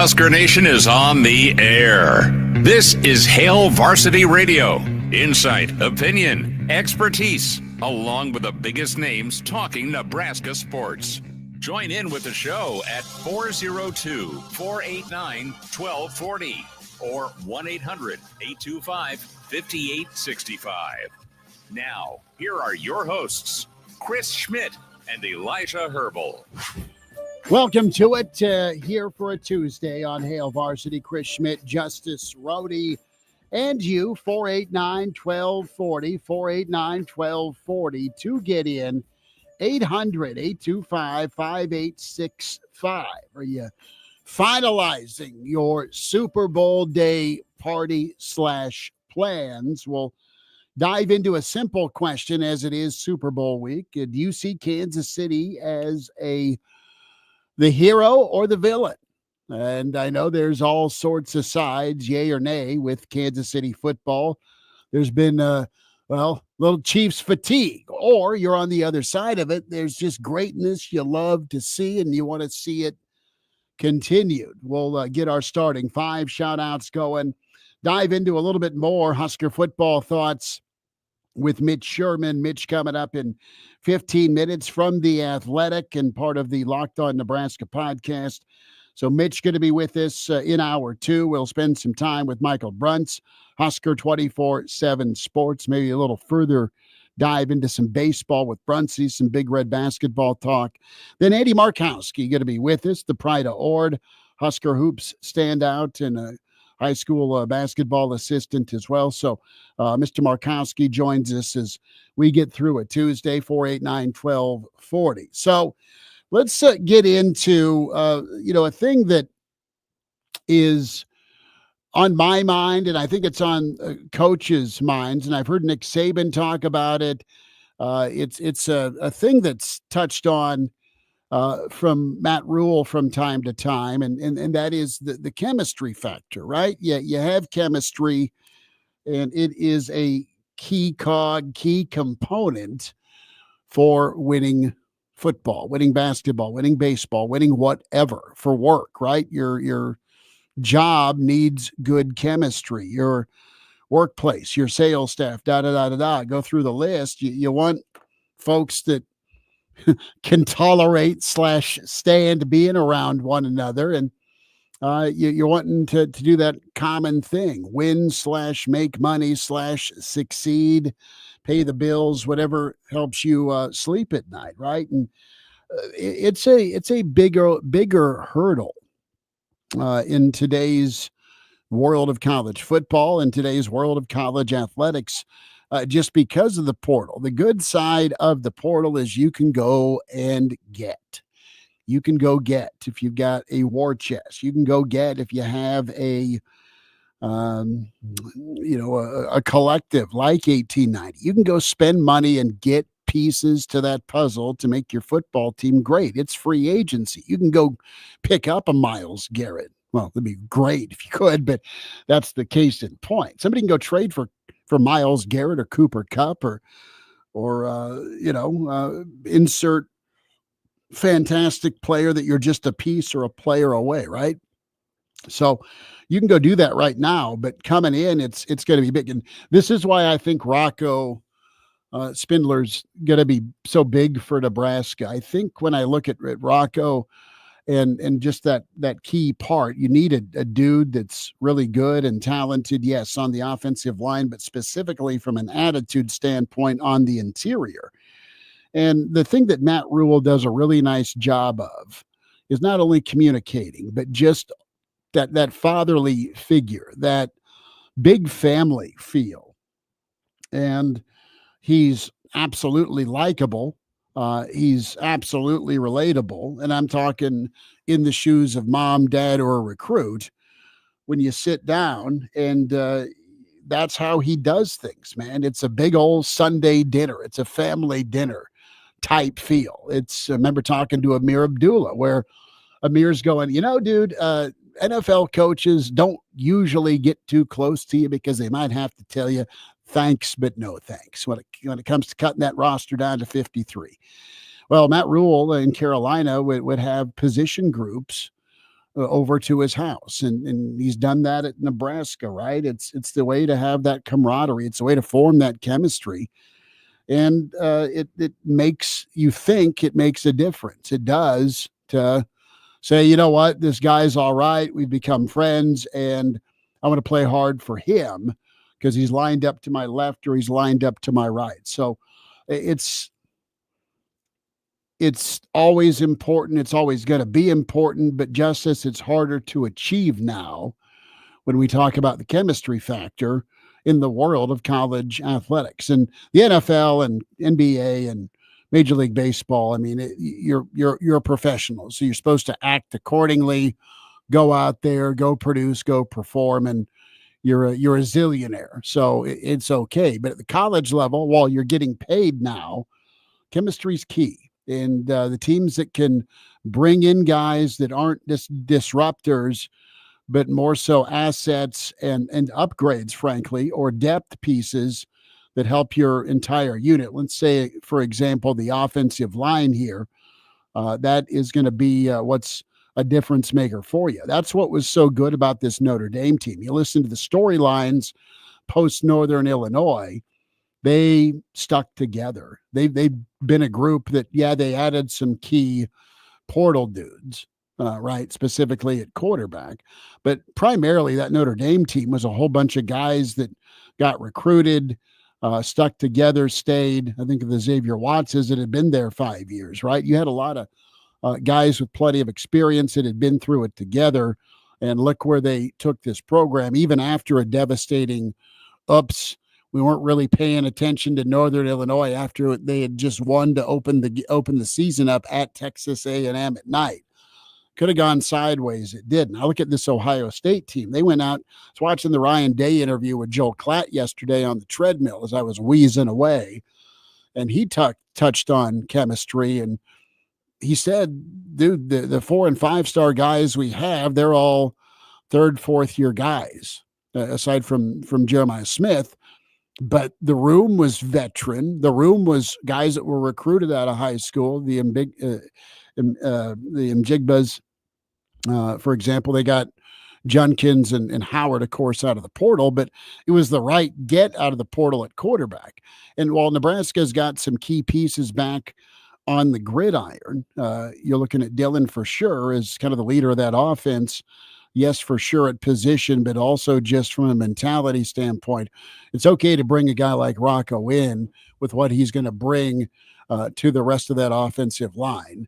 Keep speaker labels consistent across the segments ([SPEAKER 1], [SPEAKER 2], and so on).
[SPEAKER 1] Husker Nation is on the air. This is Hail Varsity Radio. Insight, opinion, expertise, along with the biggest names talking Nebraska sports. Join in with the show at 402-489-1240 or 1-800-825-5865. Now, here are your hosts, Chris Schmidt and Elijah Herbal.
[SPEAKER 2] Welcome to it here for a Tuesday on Hail Varsity. Chris Schmidt, Justice Rhodey, and you, 489-1240, 489-1240 to get in, 800-825-5865. Are you finalizing your Super Bowl day party / plans? We'll dive into a simple question as it is Super Bowl week. Do you see Kansas City as the hero or the villain? And I know there's all sorts of sides, yay or nay, with Kansas City football. There's been, little Chiefs fatigue, or you're on the other side of it. There's just greatness you love to see, and you want to see it continued. We'll get our starting 5 shout-outs going, dive into a little bit more Husker football thoughts with Mitch Sherman. Mitch coming up in 15 minutes from The Athletic and part of the Locked On Nebraska podcast. So Mitch going to be with us in hour 2. We'll spend some time with Michael Bruntz, Husker 24/7 Sports, maybe a little further dive into some baseball with Bruntsy, some Big Red basketball talk. Then Andy Markowski going to be with us, the pride of Ord, Husker hoops standout and a high school basketball assistant as well. So Mr. Markowski joins us as we get through a Tuesday, 489-1240. So let's get into, a thing that is on my mind, and I think it's on coaches' minds, and I've heard Nick Saban talk about it. It's a thing that's touched on from Matt Rule from time to time, and that is the chemistry factor, right? Yeah, you have chemistry, and it is a key component for winning football, winning basketball, winning baseball, winning whatever for work, right? Your job needs good chemistry. Your workplace, your sales staff, go through the list. You want folks that can tolerate / stand being around one another. And you're wanting to do that common thing, win / make money / succeed, pay the bills, whatever helps you sleep at night. Right. And it's a bigger hurdle in today's world of college football, in today's world of college athletics. Just because of the portal. The good side of the portal is you can go and get. You can go get if you've got a war chest. You can go get if you have a collective like 1890. You can go spend money and get pieces to that puzzle to make your football team great. It's free agency. You can go pick up a Myles Garrett. Well, it'd be great if you could, but that's the case in point. Somebody can go trade for Myles Garrett or Cooper Kupp or insert fantastic player that you're just a piece or a player away, right? So you can go do that right now, but coming in, it's going to be big. And this is why I think Rocco Spindler's going to be so big for Nebraska. I think when I look at Rocco, and just that key part, you need a dude that's really good and talented, yes, on the offensive line, but specifically from an attitude standpoint on the interior. And the thing that Matt Rule does a really nice job of is not only communicating, but just that fatherly figure, that big family feel. And he's absolutely likable. He's absolutely relatable. And I'm talking in the shoes of mom, dad, or a recruit. When you sit down and that's how he does things, man. It's a big old Sunday dinner. It's a family dinner type feel. I remember talking to Amir Abdullah where Amir's going, dude, NFL coaches don't usually get too close to you because they might have to tell you thanks, but no thanks when it comes to cutting that roster down to 53. Well, Matt Rule in Carolina would have position groups over to his house, and he's done that at Nebraska, right? It's the way to have that camaraderie. It's the way to form that chemistry, and it makes you think it makes a difference. It does, to say, you know what, this guy's all right. We've become friends, and I'm going to play hard for him because he's lined up to my left or he's lined up to my right. So it's always important. It's always going to be important, but justice, it's harder to achieve now when we talk about the chemistry factor in the world of college athletics and the NFL and NBA and Major League Baseball. I mean, you're a professional, so you're supposed to act accordingly. Go out there, go produce, go perform, and you're a zillionaire, so it's okay. But at the college level, while you're getting paid now, chemistry's key. And the teams that can bring in guys that aren't just disruptors, but more so assets and upgrades, frankly, or depth pieces that help your entire unit. Let's say, for example, the offensive line here, that is going to be what's a difference maker for you. That's what was so good about this Notre Dame team. You listen to the storylines post Northern Illinois, they stuck together. They've been a group that, yeah, they added some key portal dudes, right, specifically at quarterback. But primarily that Notre Dame team was a whole bunch of guys that got recruited, stuck together, stayed. I think of the Xavier Wattses that had been there 5 years, right? You had a lot of guys with plenty of experience that had been through it together. And look where they took this program, even after a devastating ups. We weren't really paying attention to Northern Illinois after they had just won to open the season up at Texas A&M at night. Could have gone sideways. It didn't. I look at this Ohio State team. They went out. I was watching the Ryan Day interview with Joel Klatt yesterday on the treadmill as I was wheezing away, and he touched on chemistry, and he said, dude, the 4 and 5 star guys we have, they're all third, fourth year guys, aside from Jeremiah Smith. But the room was veteran. The room was guys that were recruited out of high school. The Mjigbas, for example, they got Junkins and Howard, of course, out of the portal, but it was the right get out of the portal at quarterback. And while Nebraska's got some key pieces back on the gridiron, you're looking at Dillon for sure as kind of the leader of that offense. Yes, for sure at position, but also just from a mentality standpoint, it's okay to bring a guy like Rocco in with what he's going to bring to the rest of that offensive line.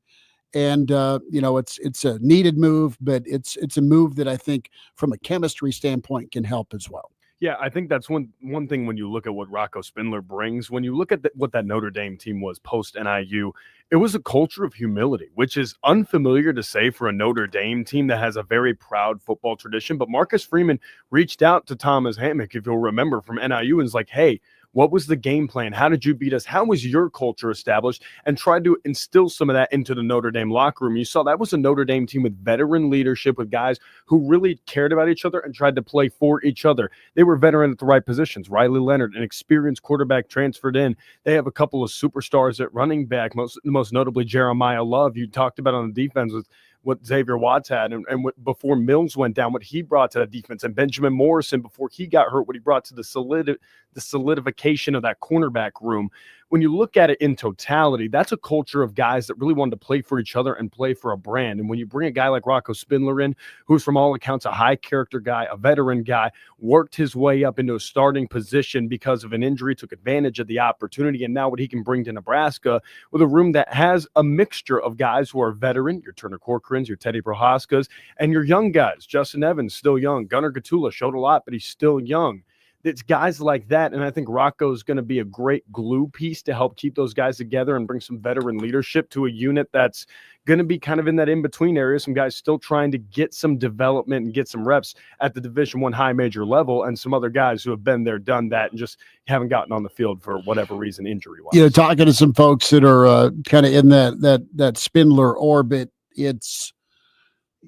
[SPEAKER 2] And it's a needed move, but it's a move that I think from a chemistry standpoint can help as well.
[SPEAKER 3] Yeah, I think that's one thing when you look at what Rocco Spindler brings. When you look at what that Notre Dame team was post-NIU, it was a culture of humility, which is unfamiliar to say for a Notre Dame team that has a very proud football tradition. But Marcus Freeman reached out to Thomas Hammock, if you'll remember, from NIU, and was like, hey, what was the game plan? How did you beat us? How was your culture established? And tried to instill some of that into the Notre Dame locker room. You saw that was a Notre Dame team with veteran leadership, with guys who really cared about each other and tried to play for each other. They were veteran at the right positions. Riley Leonard, an experienced quarterback, transferred in. They have a couple of superstars at running back, most notably Jeremiah Love. You talked about on the defense with what Xavier Watts had, and before Mills went down, what he brought to that defense, and Benjamin Morrison, before he got hurt, what he brought to the solidification of that cornerback room. When you look at it in totality, that's a culture of guys that really wanted to play for each other and play for a brand. And when you bring a guy like Rocco Spindler in, who's from all accounts a high character guy, a veteran guy, worked his way up into a starting position because of an injury, took advantage of the opportunity, and now what he can bring to Nebraska with a room that has a mixture of guys who are veteran, your Turner Corcorans, your Teddy Prohaskas, and your young guys. Justin Evans, still young. Gunnar Gatula showed a lot, but he's still young. It's guys like that, and I think Rocco is going to be a great glue piece to help keep those guys together and bring some veteran leadership to a unit that's going to be kind of in that in-between area. Some guys still trying to get some development and get some reps at the Division I high major level, and some other guys who have been there, done that, and just haven't gotten on the field for whatever reason, injury-wise.
[SPEAKER 2] Talking to some folks that are kind of in that Spindler orbit, it's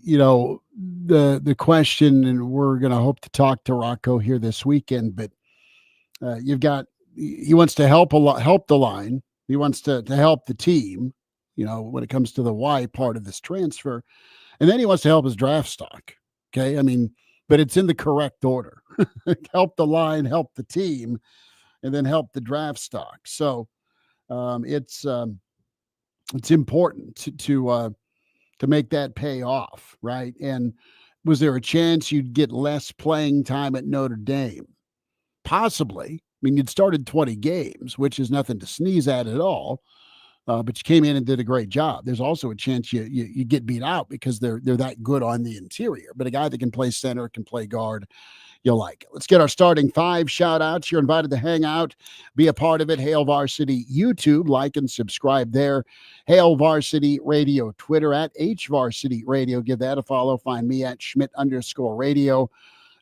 [SPEAKER 2] the question, and we're going to hope to talk to Rocco here this weekend, but he wants to help the line. He wants to help the team, when it comes to the why part of this transfer. And then he wants to help his draft stock. Okay. I mean, but it's in the correct order. Help the line, help the team, and then help the draft stock. So it's important to make that pay off, right? And was there a chance you'd get less playing time at Notre Dame? Possibly. I mean, you'd started 20 games, which is nothing to sneeze at all. But you came in and did a great job. There's also a chance you get beat out because they're that good on the interior. But a guy that can play center, can play guard, you'll like it. Let's get our starting 5 shout outs. You're invited to hang out, be a part of it. Hail Varsity YouTube, like and subscribe there. Hail Varsity Radio Twitter at HVarsity Radio. Give that a follow. Find me at Schmidt_radio.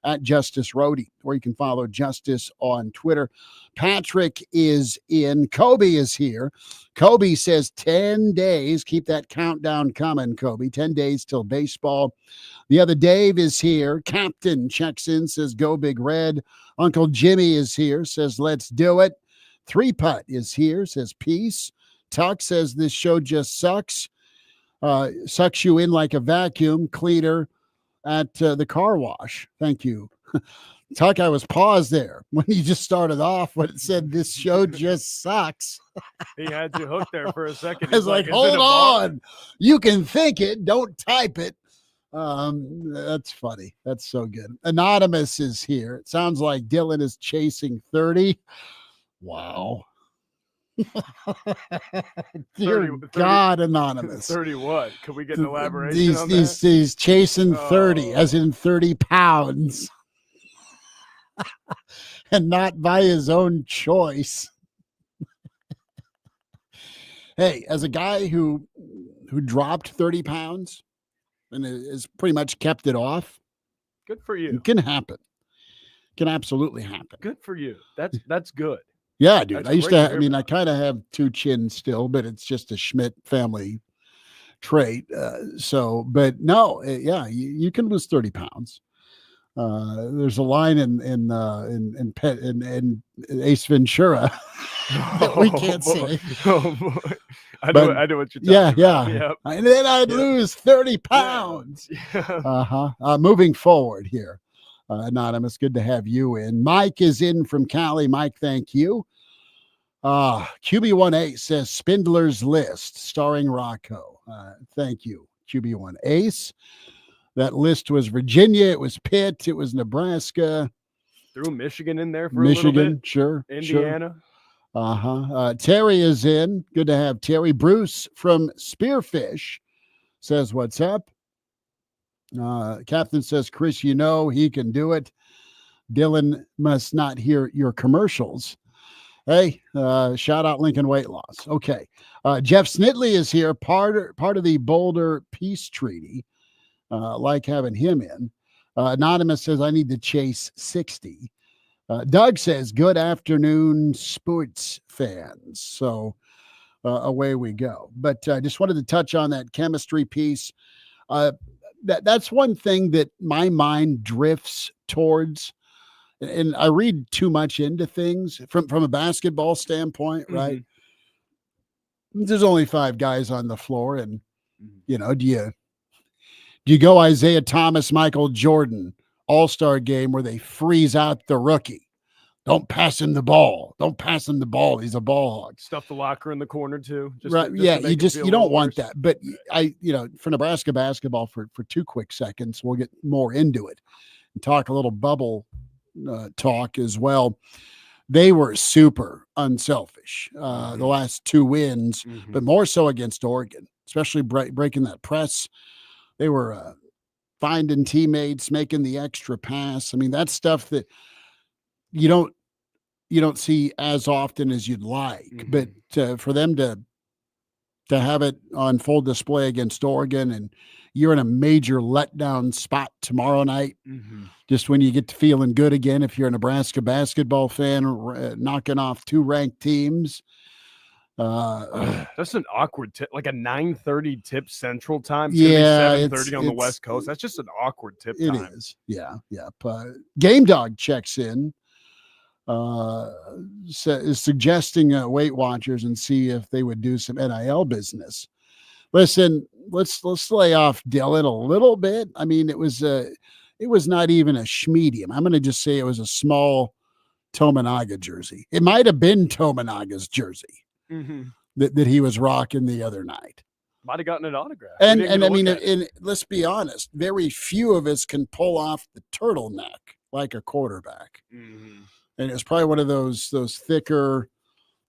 [SPEAKER 2] At Justice Rhodey, or you can follow Justice on Twitter. Patrick is in. Kobe is here. Kobe says 10 days. Keep that countdown coming, Kobe. 10 days till baseball. The other Dave is here. Captain checks in, says go Big Red. Uncle Jimmy is here, says let's do it. 3-Putt is here, says peace. Tuck says this show just sucks. Sucks you in like a vacuum cleaner at the car wash. Thank you. Tuck, I was paused there when you just started off when it said this show just sucks.
[SPEAKER 3] He had you hooked there for a second.
[SPEAKER 2] I was like, hold on. You can think it, don't type it. That's funny. That's so good. Anonymous is here. It sounds like Dylan is chasing 30. Wow. Dear
[SPEAKER 3] 30,
[SPEAKER 2] God, Anonymous.
[SPEAKER 3] 30 what? Can we get an elaboration on that?
[SPEAKER 2] He's chasing 30, as in 30 pounds. And not by his own choice. Hey, as a guy who dropped 30 pounds and has pretty much kept it off,
[SPEAKER 3] good for you.
[SPEAKER 2] It can happen. It can absolutely happen.
[SPEAKER 3] Good for you. That's good.
[SPEAKER 2] Yeah, dude.
[SPEAKER 3] That's
[SPEAKER 2] I used to, I kind of have 2 chins still, but it's just a Schmidt family trait. But no, yeah, you can lose 30 pounds. There's a line in Ace Ventura that we can't say.
[SPEAKER 3] Oh boy. I know what you're talking about.
[SPEAKER 2] Yeah.
[SPEAKER 3] Yep.
[SPEAKER 2] And then I'd lose 30 pounds.
[SPEAKER 3] Yeah.
[SPEAKER 2] Moving forward here. Anonymous, good to have you in. Mike is in from Cali. Mike, thank you. QB1 says Spindler's List, starring Rocco. Thank you, QB1 Ace. That list was Virginia, it was Pitt, it was Nebraska.
[SPEAKER 3] Threw Michigan in there for a little bit.
[SPEAKER 2] Sure.
[SPEAKER 3] Indiana.
[SPEAKER 2] Sure. Terry is in. Good to have Terry. Bruce from Spearfish says, what's up? Captain says, Chris, you know he can do it. Dylan must not hear your commercials. Hey, shout out Lincoln Weight Loss. Okay. Jeff Snitley is here, part of the Boulder Peace Treaty. Like having him in. Anonymous says, I need to chase 60. Doug says, good afternoon, sports fans. So away we go. But I just wanted to touch on that chemistry piece. That's one thing that my mind drifts towards. And I read too much into things from a basketball standpoint, right? Mm-hmm. There's only 5 guys on the floor. And, do you go Isaiah Thomas, Michael Jordan, all-star game where they freeze out the rookie? Don't pass him the ball. Don't pass him the ball. He's a ball hog.
[SPEAKER 3] Stuff the locker in the corner too.
[SPEAKER 2] Right. Yeah. You don't want that. But for Nebraska basketball for 2 quick seconds, we'll get more into it and talk a little bubble talk as well. They were super unselfish the last 2 wins, but more so against Oregon, especially breaking that press. They were finding teammates, making the extra pass. I mean, that's stuff that you don't see as often as you'd like. But for them to have it on full display against Oregon, and you're in a major letdown spot tomorrow night, just when you get to feeling good again, if you're a Nebraska basketball fan, knocking off 2 ranked teams.
[SPEAKER 3] That's an awkward tip, like a 9:30 tip Central Time.
[SPEAKER 2] Yeah,
[SPEAKER 3] 7:30 on the West Coast. That's just an awkward tip time.
[SPEAKER 2] It is. Yeah. Game Dog checks in, is suggesting Weight Watchers and see if they would do some NIL business. Listen, let's lay off Dylan a little bit. I mean, it was not even a schmedium. I'm going to just say it was a small Tominaga jersey. It might have been Tominaga's jersey that he was rocking the other night.
[SPEAKER 3] Might have gotten an autograph.
[SPEAKER 2] And I mean, let's be honest, very few of us can pull off the turtleneck like a quarterback. And it was probably one of those thicker.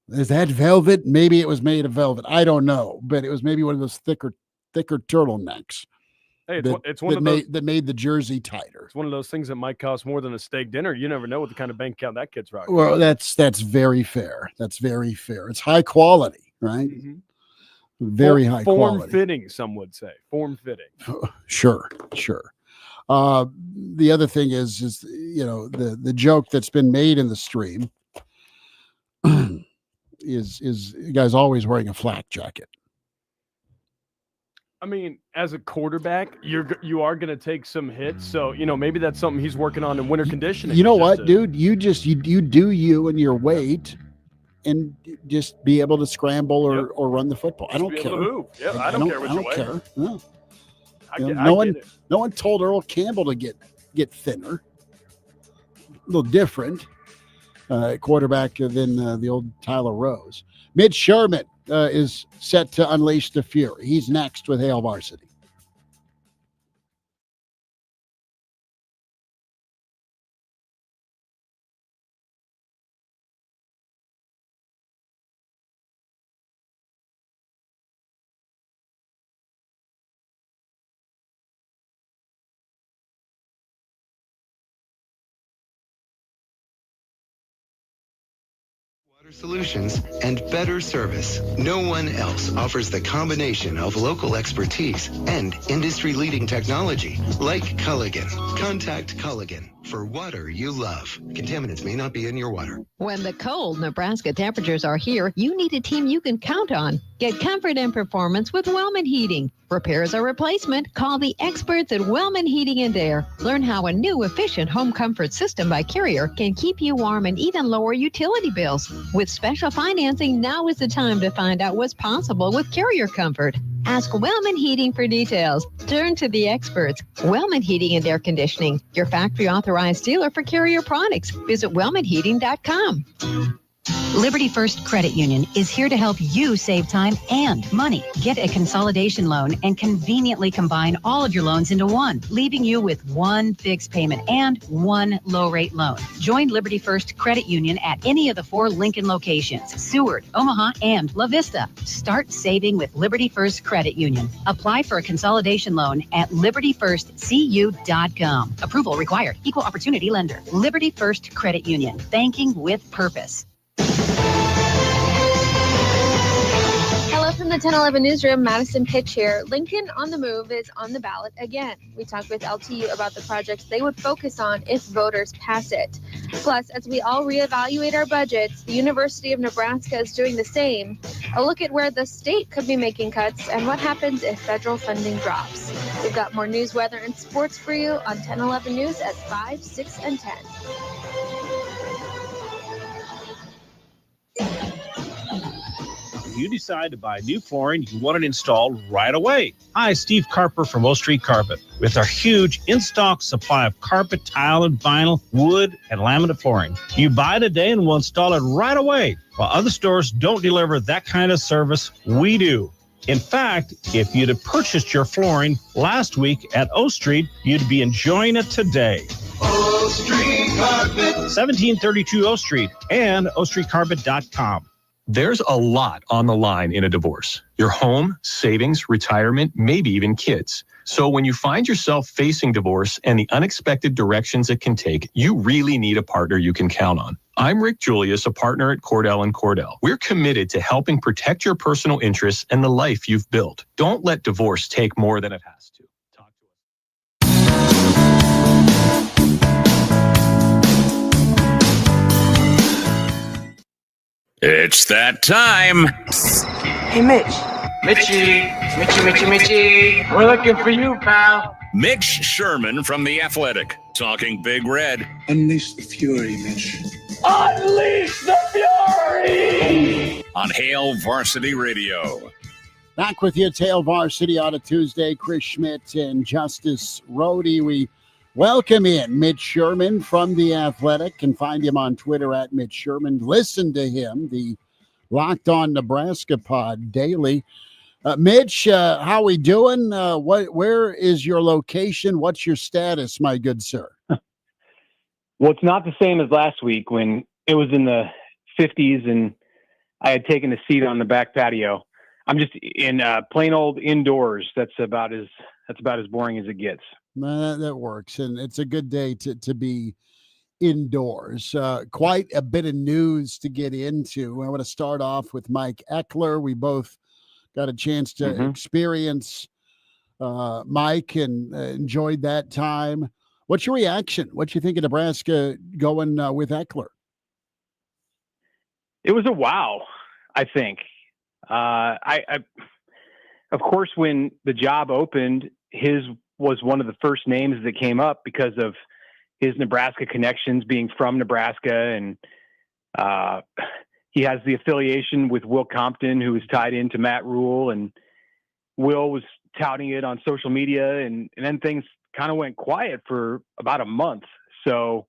[SPEAKER 2] Is that velvet? Maybe it was made of velvet. I don't know, but it was maybe one of those thicker turtlenecks.
[SPEAKER 3] Hey, it's one of those
[SPEAKER 2] that made the jersey tighter.
[SPEAKER 3] It's one of those things that might cost more than a steak dinner. You never know what the kind of bank account that kid's rocking.
[SPEAKER 2] Well, that's very fair. That's very fair. It's high quality, right? Very high quality.
[SPEAKER 3] Form fitting, some would say. Form fitting.
[SPEAKER 2] Sure. The other thing is the joke that's been made in the stream is you guys always wearing a flak jacket.
[SPEAKER 3] I mean, as a quarterback, you are going to take some hits. So, maybe that's something he's working on in winter conditioning.
[SPEAKER 2] You know what, dude? You do you and your weight and just be able to scramble or run the football. I don't care.
[SPEAKER 3] To move. Yeah, I don't care what you weigh.
[SPEAKER 2] Care. No.
[SPEAKER 3] No
[SPEAKER 2] one told Earl Campbell to get thinner. A little different quarterback than the old Tyler Rose. Mitch Sherman is set to unleash the fury. He's next with Hail Varsity.
[SPEAKER 4] Solutions and better service. No one else offers the combination of local expertise and industry-leading technology like Culligan. Contact Culligan for water you love. Contaminants may not be in your water.
[SPEAKER 5] When the cold Nebraska temperatures are here, you need a team you can count on. Get comfort and performance with Wellman Heating. Repairs or replacement, call the experts at Wellman Heating and Air. Learn how a new efficient home comfort system by Carrier can keep you warm and even lower utility bills. With special financing, now is the time to find out what's possible with Carrier Comfort. Ask Wellman Heating for details. Turn to the experts. Wellman Heating and Air Conditioning, your factory authorized dealer for Carrier products. Visit wellmanheating.com.
[SPEAKER 6] Liberty First Credit Union is here to help you save time and money. Get a consolidation loan and conveniently combine all of your loans into one, leaving you with one fixed payment and one low-rate loan. Join Liberty First Credit Union at any of the 4 Lincoln locations, Seward, Omaha, and La Vista. Start saving with Liberty First Credit Union. Apply for a consolidation loan at libertyfirstcu.com. Approval required. Equal opportunity lender. Liberty First Credit Union. Banking with purpose.
[SPEAKER 7] Hello from the 1011 Newsroom, Madison Pitch here. Lincoln on the Move is on the ballot again. We talked with LTU about the projects they would focus on if voters pass it. Plus, as we all reevaluate our budgets, the University of Nebraska is doing the same. A look at where the state could be making cuts and what happens if federal funding drops. We've got more news, weather, and sports for you on 1011 News at 5, 6, and 10.
[SPEAKER 8] You decide to buy new flooring, you want it installed right away. Hi, Steve Carper from O Street Carpet. With our huge in-stock supply of carpet, tile, and vinyl, wood, and laminate flooring. You buy today and we'll install it right away. While other stores don't deliver that kind of service, we do. In fact, if you'd have purchased your flooring last week at O Street, you'd be enjoying it today.
[SPEAKER 9] O Street Carpet.
[SPEAKER 8] 1732 O Street and ostreetcarpet.com.
[SPEAKER 10] There's a lot on the line in a divorce. Your home, savings, retirement, maybe even kids. So when you find yourself facing divorce and the unexpected directions it can take, you really need a partner you can count on. I'm Rick Julius, a partner at Cordell & Cordell. We're committed to helping protect your personal interests and the life you've built. Don't let divorce take more than it has to. Talk to
[SPEAKER 1] us. It's that time.
[SPEAKER 11] Hey, Mitch. Mitchie. We're looking for you, pal.
[SPEAKER 1] Mitch Sherman from The Athletic, talking Big Red.
[SPEAKER 12] Unleash the fury, Mitch.
[SPEAKER 11] Unleash the fury!
[SPEAKER 1] On Hail Varsity Radio.
[SPEAKER 2] Back with you, Tail Varsity on a Tuesday. Chris Schmidt and Justice Rhodey. We welcome in Mitch Sherman from The Athletic. Can find him on Twitter at Mitch Sherman. Listen to him, the Locked On Nebraska pod daily. Mitch, how we doing? Where is your location? What's your status, my good sir?
[SPEAKER 13] Well, it's not the same as last week when it was in the 50s and I had taken a seat on the back patio. I'm just in plain old indoors. That's about as boring as it gets.
[SPEAKER 2] That works, and it's a good day to be indoors. Quite a bit of news to get into. I want to start off with Mike Eckler. We both got a chance to experience Mike and enjoyed that time. What's your reaction? What you think of Nebraska going with Eckler?
[SPEAKER 13] It was a wow, I think. Of course, when the job opened, his was one of the first names that came up because of his Nebraska connections, being from Nebraska, and he has the affiliation with Will Compton, who is tied into Matt Rule, and Will was touting it on social media, and then things kind of went quiet for about a month. So,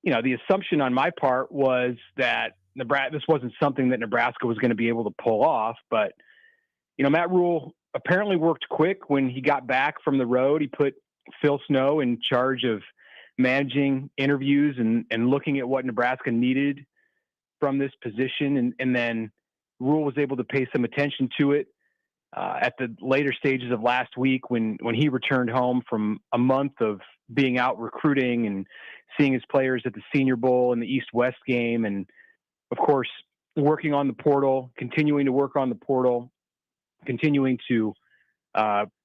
[SPEAKER 13] the assumption on my part was that this wasn't something that Nebraska was going to be able to pull off, but Matt Rule apparently worked quick when he got back from the road. He put Phil Snow in charge of managing interviews and looking at what Nebraska needed from this position. And then Rule was able to pay some attention to it at the later stages of last week when he returned home from a month of being out recruiting and seeing his players at the Senior Bowl and the East-West game. And of course, working on the portal, continuing to work on the portal, continuing to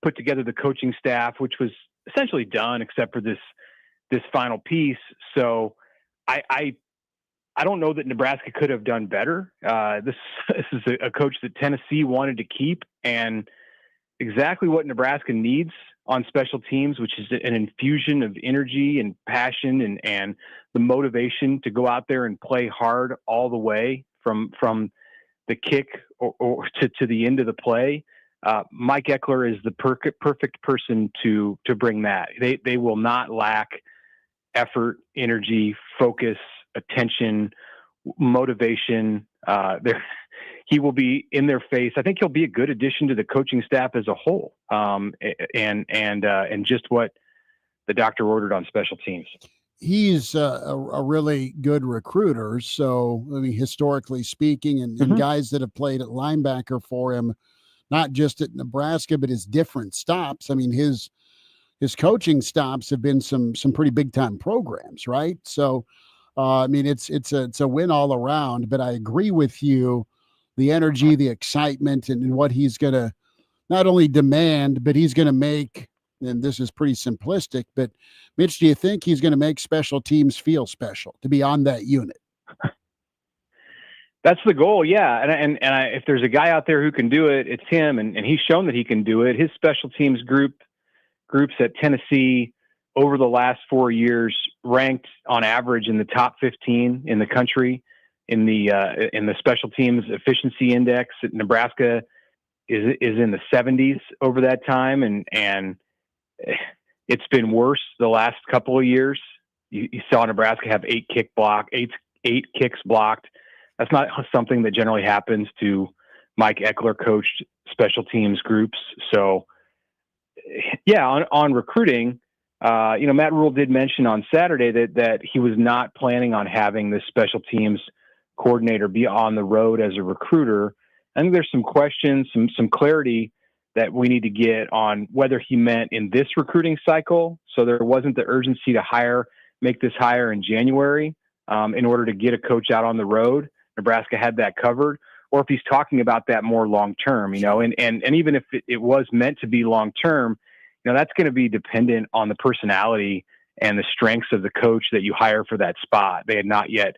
[SPEAKER 13] put together the coaching staff, which was essentially done except for this final piece. So I don't know that Nebraska could have done better. This is a coach that Tennessee wanted to keep, and exactly what Nebraska needs on special teams, which is an infusion of energy and passion and the motivation to go out there and play hard all the way from the kick or to the end of the play. Mike Eckler is the perfect person to bring that. They will not lack effort, energy, focus, attention, motivation. He will be in their face. I think he'll be a good addition to the coaching staff as a whole, and just what the doctor ordered on special teams.
[SPEAKER 2] He's a really good recruiter. So, historically speaking, and guys that have played at linebacker for him, not just at Nebraska, but his different stops. His coaching stops have been some pretty big time programs, right? So, it's a win all around. But I agree with you, the energy, the excitement, and what he's going to not only demand, but he's going to make. And this is pretty simplistic, but Mitch, do you think he's going to make special teams feel special to be on that unit?
[SPEAKER 13] That's the goal, yeah. And if there's a guy out there who can do it, it's him, and he's shown that he can do it. His special teams groups at Tennessee over the last 4 years ranked on average in the top 15 in the country in the special teams efficiency index. At Nebraska is in the 70s over that time, and it's been worse the last couple of years. You saw Nebraska have eight kicks blocked. That's not something that generally happens to Mike Eckler coached special teams groups. So, yeah, on recruiting, Matt Rule did mention on Saturday that he was not planning on having this special teams coordinator be on the road as a recruiter. I think there's some questions, some clarity that we need to get on whether he meant in this recruiting cycle. So there wasn't the urgency to make this hire in January in order to get a coach out on the road. Nebraska had that covered, or if he's talking about that more long-term, and even if it was meant to be long-term, that's going to be dependent on the personality and the strengths of the coach that you hire for that spot. They had not yet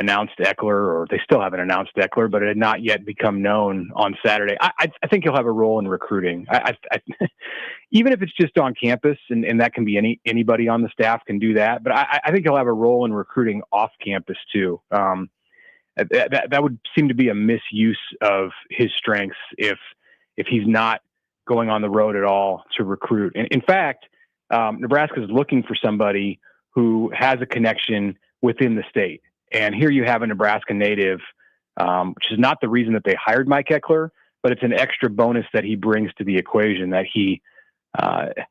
[SPEAKER 13] announced Eckler, or they still haven't announced Eckler, but it had not yet become known on Saturday. I think he'll have a role in recruiting. I even if it's just on campus, and that can be anybody on the staff can do that, but I think he'll have a role in recruiting off campus too. That would seem to be a misuse of his strengths if if he's not going on the road at all to recruit. And in fact, Nebraska is looking for somebody who has a connection within the state. And here you have a Nebraska native, which is not the reason that they hired Mike Eckler, but it's an extra bonus that he brings to the equation, that he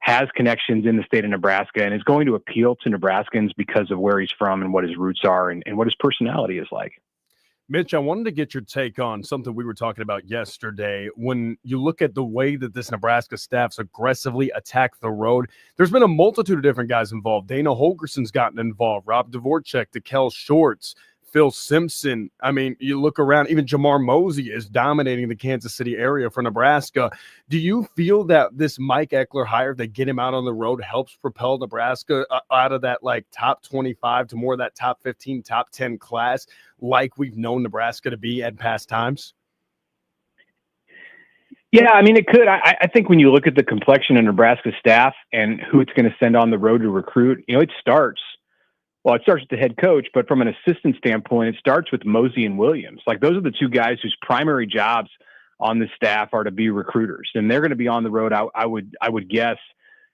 [SPEAKER 13] has connections in the state of Nebraska and is going to appeal to Nebraskans because of where he's from and what his roots are and what his personality is like.
[SPEAKER 3] Mitch, I wanted to get your take on something we were talking about yesterday. When you look at the way that this Nebraska staff's aggressively attacked the road, there's been a multitude of different guys involved. Dana Holgerson's gotten involved, Rob Dvorak, DeKel Shorts, Phil Simpson. I mean, you look around, even Jamar Mosey is dominating the Kansas City area for Nebraska. Do you feel that this Mike Eckler hire, they get him out on the road, helps propel Nebraska out of that like top 25 to more of that top 15, top 10 class, like we've known Nebraska to be at past times?
[SPEAKER 13] Yeah, I mean, it could. I think when you look at the complexion of Nebraska staff and who it's going to send on the road to recruit, it starts with the head coach, but from an assistant standpoint, it starts with Mosey and Williams. Like, those are the two guys whose primary jobs on the staff are to be recruiters, and they're going to be on the road. I would guess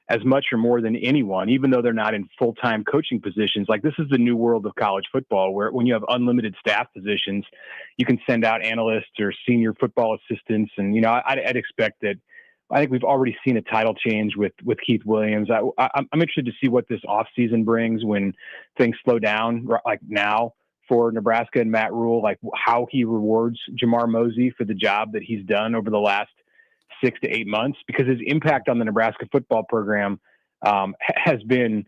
[SPEAKER 13] as much or more than anyone, even though they're not in full-time coaching positions. Like, this is the new world of college football, where when you have unlimited staff positions, you can send out analysts or senior football assistants. And, I'd expect that. I think we've already seen a title change with Keith Williams. I'm interested to see what this offseason brings when things slow down, like now, for Nebraska and Matt Rule, like how he rewards Jamar Mosey for the job that he's done over the last 6 to 8 months, because his impact on the Nebraska football program has been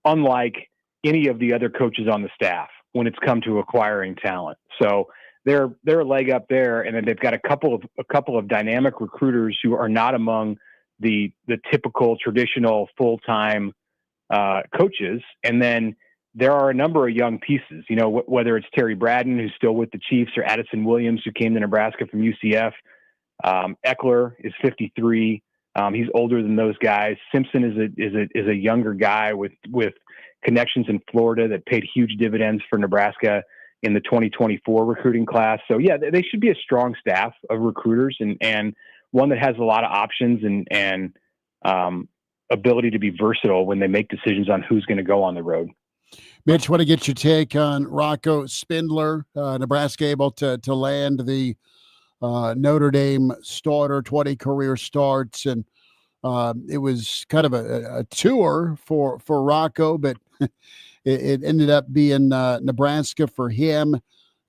[SPEAKER 13] unlike any of the other coaches on the staff when it's come to acquiring talent. So they're a leg up there, and then they've got a couple of dynamic recruiters who are not among the typical traditional full-time coaches. And then there are a number of young pieces, whether it's Terry Braden, who's still with the Chiefs, or Addison Williams, who came to Nebraska from UCF. Eckler is 53. He's older than those guys. Simpson is a younger guy with connections in Florida that paid huge dividends for Nebraska in the 2024 recruiting class. So yeah, they should be a strong staff of recruiters and one that has a lot of options and ability to be versatile when they make decisions on who's going to go on the road.
[SPEAKER 2] Mitch, want to get your take on Rocco Spindler, Nebraska able to land the Notre Dame starter, 20 career starts. And it was kind of a tour for Rocco, but it ended up being Nebraska for him.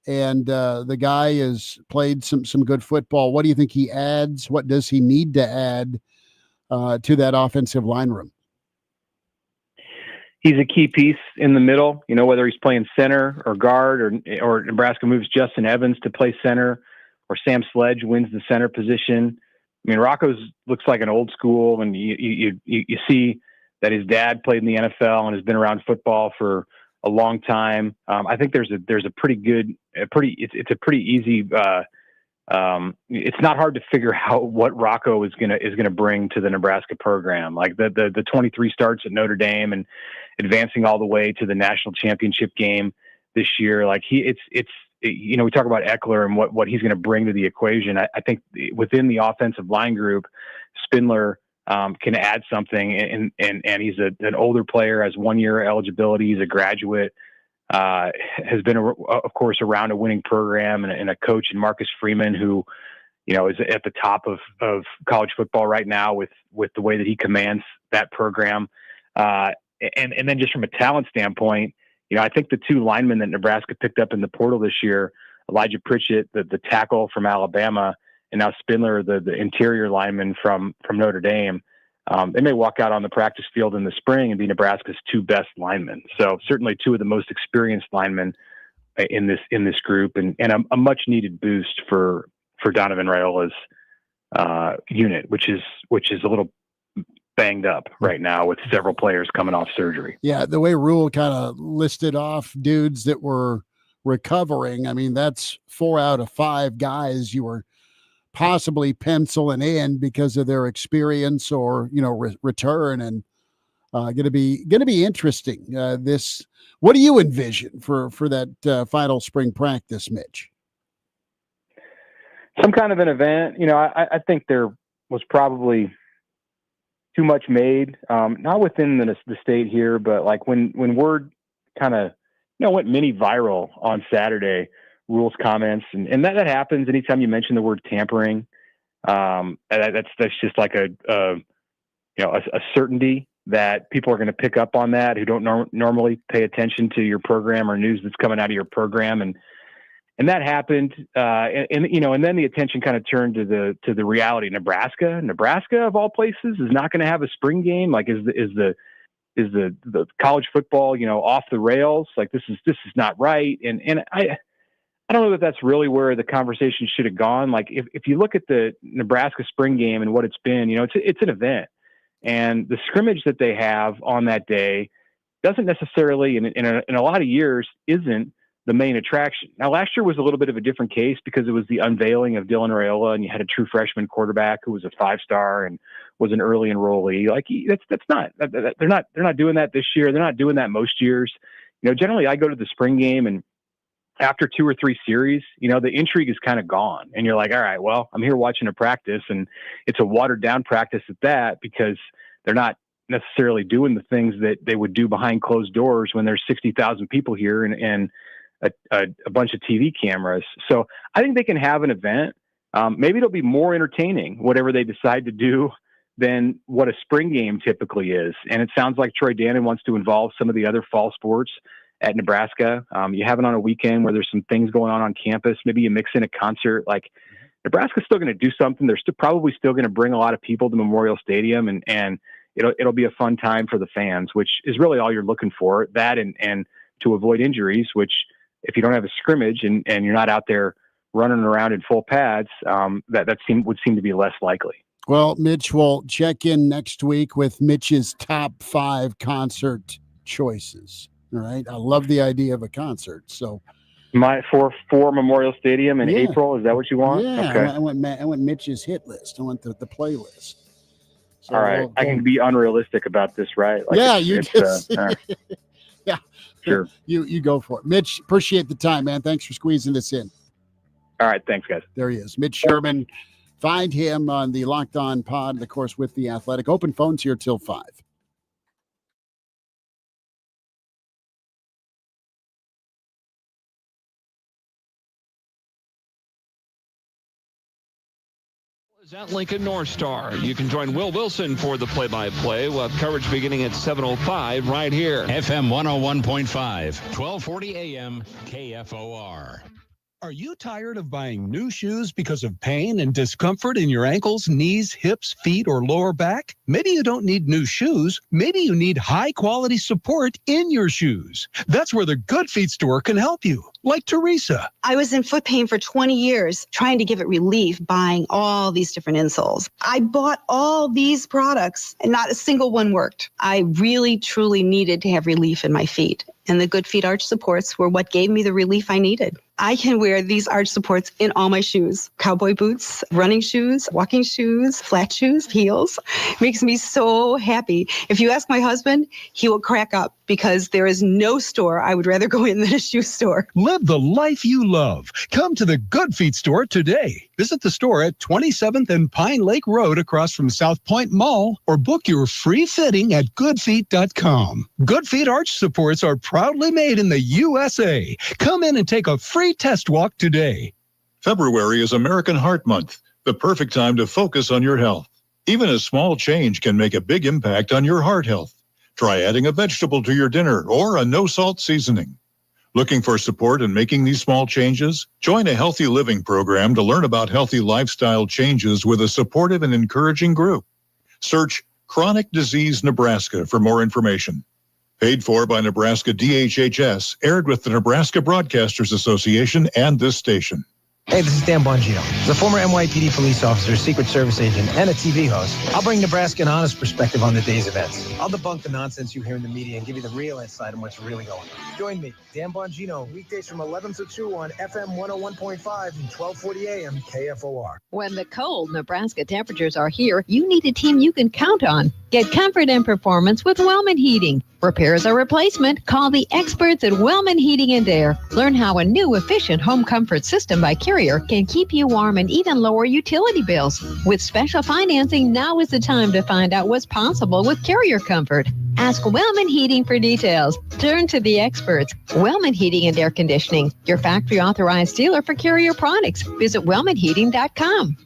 [SPEAKER 2] And the guy has played some good football. What do you think he adds? What does he need to add to that offensive line room?
[SPEAKER 13] He's a key piece in the middle, whether he's playing center or guard, or Nebraska moves Justin Evans to play center, or Sam Sledge wins the center position. I mean, Rocco's looks like an old school, and you see that his dad played in the NFL and has been around football for a long time. I think there's a pretty good, it's a pretty easy. It's not hard to figure out what Rocco is gonna bring to the Nebraska program. Like the 23 starts at Notre Dame and advancing all the way to the national championship game this year. Like we talk about Eckler and what he's going to bring to the equation. I think within the offensive line group, Spindler can add something, and he's an older player, has 1 year eligibility. He's a graduate, has been, of course, around a winning program, and a coach in Marcus Freeman, who, is at the top of college football right now with the way that he commands that program. And then just from a talent standpoint, I think the two linemen that Nebraska picked up in the portal this year, Elijah Pritchett, the tackle from Alabama, and now Spindler, the interior lineman from Notre Dame, they may walk out on the practice field in the spring and be Nebraska's two best linemen. So certainly two of the most experienced linemen in this group, and a much needed boost for Donovan Raiola's unit, which is a little banged up right now with several players coming off surgery.
[SPEAKER 2] Yeah, the way Rule kind of listed off dudes that were recovering, I mean, that's 4 out of 5 guys you were possibly penciling in because of their experience or return, and gonna be interesting. What do you envision for that final spring practice, Mitch?
[SPEAKER 13] some kind of an event. I think there was probably too much made, not within the state here, but like when word kind of, went mini viral on Saturday, rules comments, and that happens anytime you mention the word tampering. That's just like a certainty that people are going to pick up on that who don't normally pay attention to your program or news that's coming out of your program. And that happened. And then the attention kind of turned to the reality. Nebraska of all places is not going to have a spring game. Like is the college football, off the rails? Like this is not right. And I don't know that that's really where the conversation should have gone. Like if you look at the Nebraska spring game and what it's been, it's an event. And the scrimmage that they have on that day doesn't necessarily, in a lot of years, isn't the main attraction. Now, last year was a little bit of a different case because it was the unveiling of Dylan Raiola, and you had a true freshman quarterback who was a 5-star and was an early enrollee. Like they're not doing that this year. They're not doing that most years. Generally, I go to the spring game, and after 2 or 3 series, the intrigue is kind of gone. And you're like, all right, well, I'm here watching a practice, and it's a watered down practice at that because they're not necessarily doing the things that they would do behind closed doors when there's 60,000 people here and a bunch of TV cameras. So I think they can have an event. Maybe it'll be more entertaining, whatever they decide to do, than what a spring game typically is. And it sounds like Troy Dannon wants to involve some of the other fall sports at Nebraska. You have it on a weekend where there's some things going on campus. Maybe you mix in a concert. Like Nebraska's still going to do something. They're probably still going to bring a lot of people to Memorial Stadium, and it'll be a fun time for the fans, which is really all you're looking for. That and to avoid injuries, which if you don't have a scrimmage and you're not out there running around in full pads, would seem to be less likely.
[SPEAKER 2] Well, Mitch will check in next week with Mitch's top 5 concert choices. All right. I love the idea of a concert. So
[SPEAKER 13] for Memorial Stadium in April, is that what you want?
[SPEAKER 2] Yeah.
[SPEAKER 13] Okay.
[SPEAKER 2] I went Mitch's hit list. I went the playlist. So
[SPEAKER 13] all right. I can be unrealistic about this, right? Like
[SPEAKER 2] yeah, you just yeah.
[SPEAKER 13] Sure.
[SPEAKER 2] You go for it. Mitch, appreciate the time, man. Thanks for squeezing this in.
[SPEAKER 13] All right. Thanks, guys.
[SPEAKER 2] There he is. Mitch Sherman. Find him on the Locked On Pod, and of course, with The Athletic. Open phones here till 5.
[SPEAKER 14] Is at Lincoln North Star. You can join Will Wilson for the play-by-play. We'll have coverage beginning at 7:05 right here.
[SPEAKER 1] FM 101.5, 1240 AM, KFOR.
[SPEAKER 15] Are you tired of buying new shoes because of pain and discomfort in your ankles, knees, hips, feet, or lower back? Maybe you don't need new shoes. Maybe you need high-quality support in your shoes. That's where the Good Feet store can help you, like Teresa.
[SPEAKER 16] I was in foot pain for 20 years, trying to give it relief, buying all these different insoles. I bought all these products, and not a single one worked. I really, truly needed to have relief in my feet. And the Good Feet arch supports were what gave me the relief I needed. I can wear these arch supports in all my shoes. Cowboy boots, running shoes, walking shoes, flat shoes, heels. Makes me so happy. If you ask my husband, he will crack up because there is no store I would rather go in than a shoe store.
[SPEAKER 15] Live the life you love. Come to the Good Feet store today. Visit the store at 27th and Pine Lake Road across from South Point Mall, or book your free fitting at goodfeet.com. Good Feet arch supports are proudly made in the USA. Come in and take a free test walk today.
[SPEAKER 17] February is American Heart Month, the perfect time to focus on your health. Even a small change can make a big impact on your heart health. Try adding a vegetable to your dinner or a no-salt seasoning. Looking for support in making these small changes? Join a healthy living program to learn about healthy lifestyle changes with a supportive and encouraging group. Search Chronic Disease Nebraska for more information. Paid for by Nebraska DHHS, aired with the Nebraska Broadcasters Association and this station.
[SPEAKER 18] Hey, this is Dan Bongino. As a former NYPD police officer, Secret Service agent, and a TV host, I'll bring Nebraska an honest perspective on the day's events. I'll debunk the nonsense you hear in the media and give you the real insight on what's really going on. Join me, Dan Bongino, weekdays from 11 to 2 on FM 101.5 and 1240 AM KFOR.
[SPEAKER 5] When the cold Nebraska temperatures are here, you need a team you can count on. Get comfort and performance with Wellman Heating. Repairs or replacement, call the experts at Wellman Heating and Air. Learn how a new efficient home comfort system by Carrier can keep you warm and even lower utility bills. With special financing, now is the time to find out what's possible with Carrier Comfort. Ask Wellman Heating for details. Turn to the experts. Wellman Heating and Air Conditioning, your factory authorized dealer for Carrier products. Visit wellmanheating.com.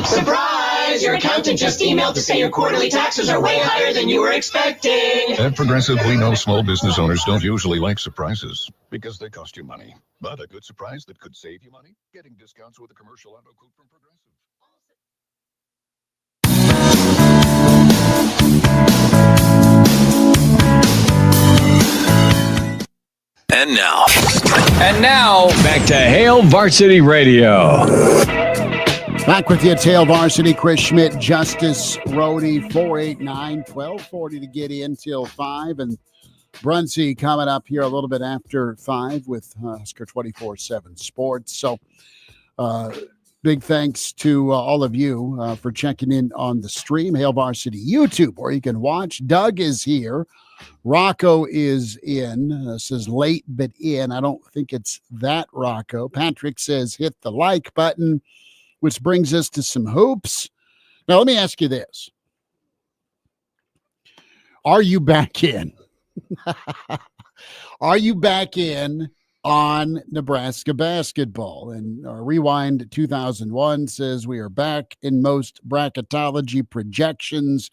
[SPEAKER 19] Surprise! Your accountant just emailed to say your quarterly taxes are way higher than you were expecting.
[SPEAKER 20] At Progressive, we know small business owners don't usually like surprises because they cost you money. But a good surprise that could save you money? Getting discounts with a commercial auto coupe from Progressive.
[SPEAKER 21] And now, back to Hail Varsity Radio.
[SPEAKER 2] Back with you, it's Hail Varsity. Chris Schmidt, Justice Rhodey, 489-1240 to get in till 5. And Brunsey coming up here a little bit after 5 with Husker 24/7 Sports. So big thanks to all of you for checking in on the stream, Hail Varsity YouTube, where you can watch. Doug is here. Rocco is in, says late but in. I don't think it's that Rocco. Patrick says hit the like button, which brings us to some hoops. Now, let me ask you this. Are you back in? Are you back in on Nebraska basketball? And Rewind 2001 says we are back in most bracketology projections.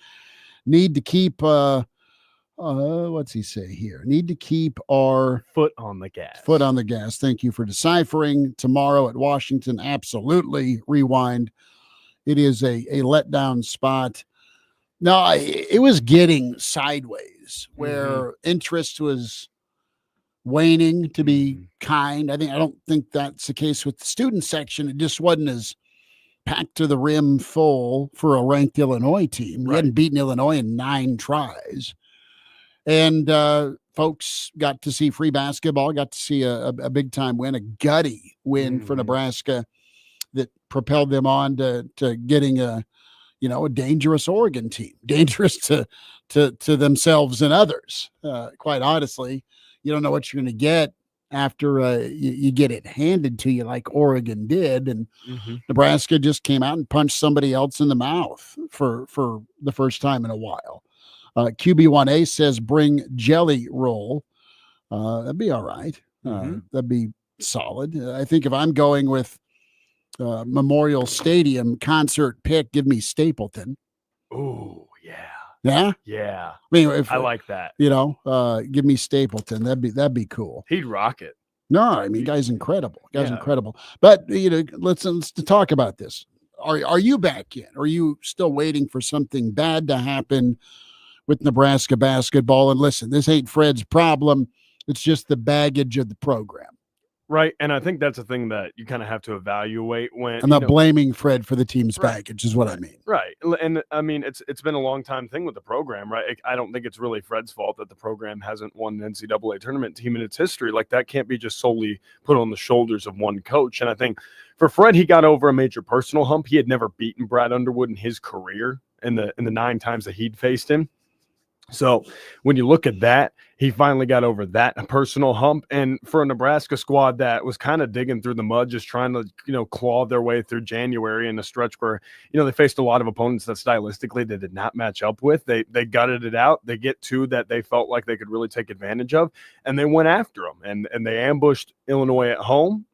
[SPEAKER 2] Need to keep... what's he say here? Need to keep our
[SPEAKER 3] foot on the gas.
[SPEAKER 2] Foot on the gas. Thank you for deciphering. Tomorrow at Washington, absolutely. Rewind. It is a letdown spot. No, it was getting sideways where interest was waning, to be kind. I don't think that's the case with the student section. It just wasn't as packed to the rim full for a ranked Illinois team. We hadn't beaten Illinois in 9 tries. And folks got to see free basketball, got to see a big-time win, a gutty win for Nebraska that propelled them on to getting a dangerous Oregon team, dangerous to themselves and others. Quite honestly, you don't know what you're going to get after you get it handed to you like Oregon did. And Nebraska just came out and punched somebody else in the mouth for the first time in a while. QB1A says bring jelly roll. That'd be all right. That'd be solid. I think if I'm going with Memorial Stadium concert pick, give me Stapleton.
[SPEAKER 3] Oh, yeah.
[SPEAKER 2] Yeah?
[SPEAKER 3] Yeah.
[SPEAKER 2] I mean,
[SPEAKER 3] I like that.
[SPEAKER 2] Give me Stapleton. That'd be cool.
[SPEAKER 3] He'd rock it.
[SPEAKER 2] No, I mean, guy's incredible. Incredible. But let's talk about this. Are you back in? Are you still waiting for something bad to happen with Nebraska basketball? And listen, this ain't Fred's problem. It's just the baggage of the program.
[SPEAKER 3] Right. And I think that's a thing that you kind of have to evaluate when
[SPEAKER 2] I'm not blaming Fred for the team's baggage is what I mean.
[SPEAKER 3] Right. And I mean, it's been a long time thing with the program, right? I don't think it's really Fred's fault that the program hasn't won an NCAA tournament team in its history. Like that can't be just solely put on the shoulders of one coach. And I think for Fred, he got over a major personal hump. He had never beaten Brad Underwood in his career in the 9 times that he'd faced him. So when you look at that, he finally got over that personal hump. And for a Nebraska squad that was kind of digging through the mud, just trying to, claw their way through January in a stretch where, they faced a lot of opponents that stylistically they did not match up with. They gutted it out. They get 2 that they felt like they could really take advantage of, and they went after them. And they ambushed Illinois at home,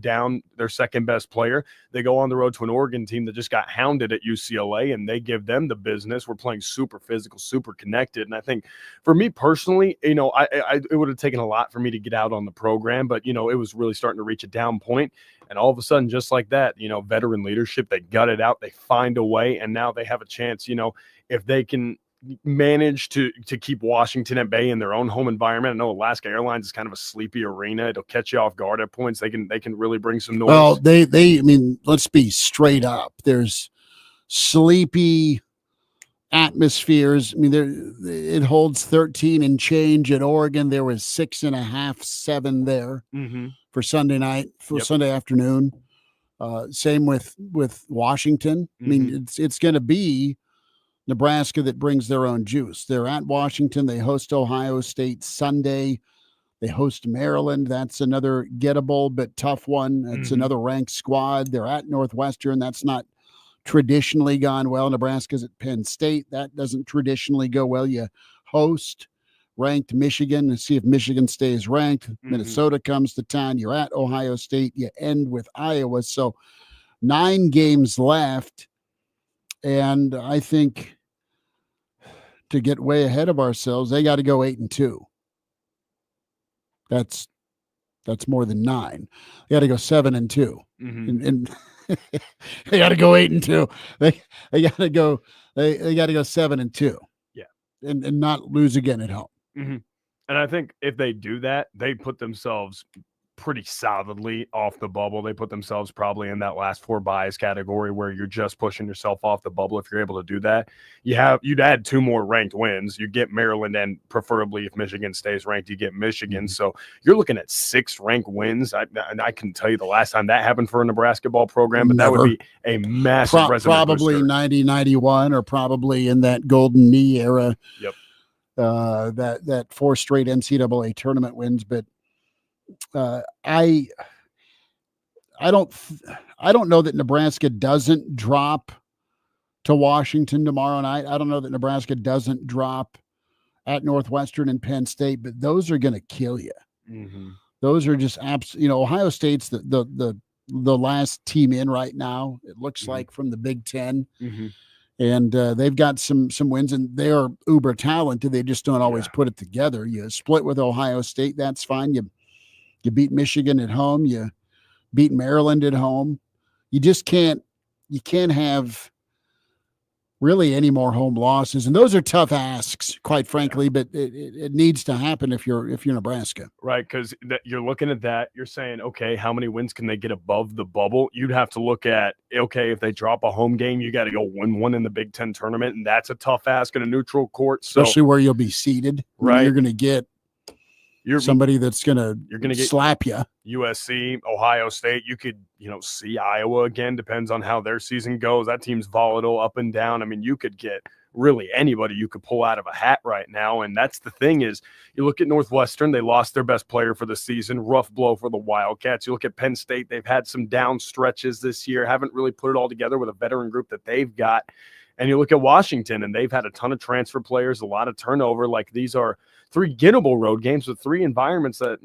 [SPEAKER 3] down their second best player. They go on the road to an Oregon team that just got hounded at UCLA, and they give them the business. We're playing super physical, super connected. And I think for me personally, it would have taken a lot for me to get out on the program, but it was really starting to reach a down point. And all of a sudden, just like that, veteran leadership, they gut it out, they find a way, and now they have a chance, if they can manage to keep Washington at bay in their own home environment. I know Alaska Airlines is kind of a sleepy arena. It'll catch you off guard at points. They can really bring some noise.
[SPEAKER 2] Well, let's be straight up. There's sleepy atmospheres. I mean, it holds 13 and change at Oregon. There was 6.5, 7 there for Sunday night, Sunday afternoon. Same with Washington. I mean, it's going to be Nebraska that brings their own juice. They're at Washington. They host Ohio State Sunday. They host Maryland. That's another gettable but tough one. It's another ranked squad. They're at Northwestern. That's not traditionally gone well. Nebraska's at Penn State. That doesn't traditionally go well. You host ranked Michigan and see if Michigan stays ranked. Minnesota comes to town. You're at Ohio State. You end with Iowa. So 9 games left. And I think to get way ahead of ourselves, they got to go 8-2. That's more than 9. They got to go 7-2. And they got to go 8-2. They got to go. They got to go 7-2.
[SPEAKER 3] Yeah,
[SPEAKER 2] and not lose again at home.
[SPEAKER 3] And I think if they do that, they put themselves pretty solidly off the bubble. They put themselves probably in that last 4 buys category where you're just pushing yourself off the bubble. If you're able to do that, you'd add 2 more ranked wins. You get Maryland, and preferably if Michigan stays ranked, you get Michigan. So you're looking at 6 ranked wins. I can tell you the last time that happened for a Nebraska ball program, but that would be a massive resume
[SPEAKER 2] probably
[SPEAKER 3] booster.
[SPEAKER 2] 90-91 or probably in that golden knee era.
[SPEAKER 3] Yep.
[SPEAKER 2] That 4 straight NCAA tournament wins, but I don't know that Nebraska doesn't drop to Washington tomorrow night. I don't know that Nebraska doesn't drop at Northwestern and Penn State, but those are going to kill you. Those are just Ohio State's the last team in right now. It looks like from the Big Ten. And they've got some wins, and they are uber talented. They just don't always put it together. You split with Ohio State, that's fine. You beat Michigan at home. You beat Maryland at home. You just can't have really any more home losses. And those are tough asks, quite frankly, but it needs to happen if you're Nebraska.
[SPEAKER 3] Right, because you're looking at that. You're saying, okay, how many wins can they get above the bubble? You'd have to look at, okay, if they drop a home game, you got to go win one in the Big Ten tournament, and that's a tough ask in a neutral court. So,
[SPEAKER 2] especially where you'll be seated.
[SPEAKER 3] Right.
[SPEAKER 2] You're going to get somebody that's going to
[SPEAKER 3] get
[SPEAKER 2] slap you.
[SPEAKER 3] USC, Ohio State, you could, see Iowa again. Depends on how their season goes. That team's volatile up and down. I mean, you could get really anybody you could pull out of a hat right now. And that's the thing is, you look at Northwestern, they lost their best player for the season. Rough blow for the Wildcats. You look at Penn State, they've had some down stretches this year, haven't really put it all together with a veteran group that they've got. And you look at Washington, and they've had a ton of transfer players, a lot of turnover. Like, these are 3 gettable road games with 3 environments that,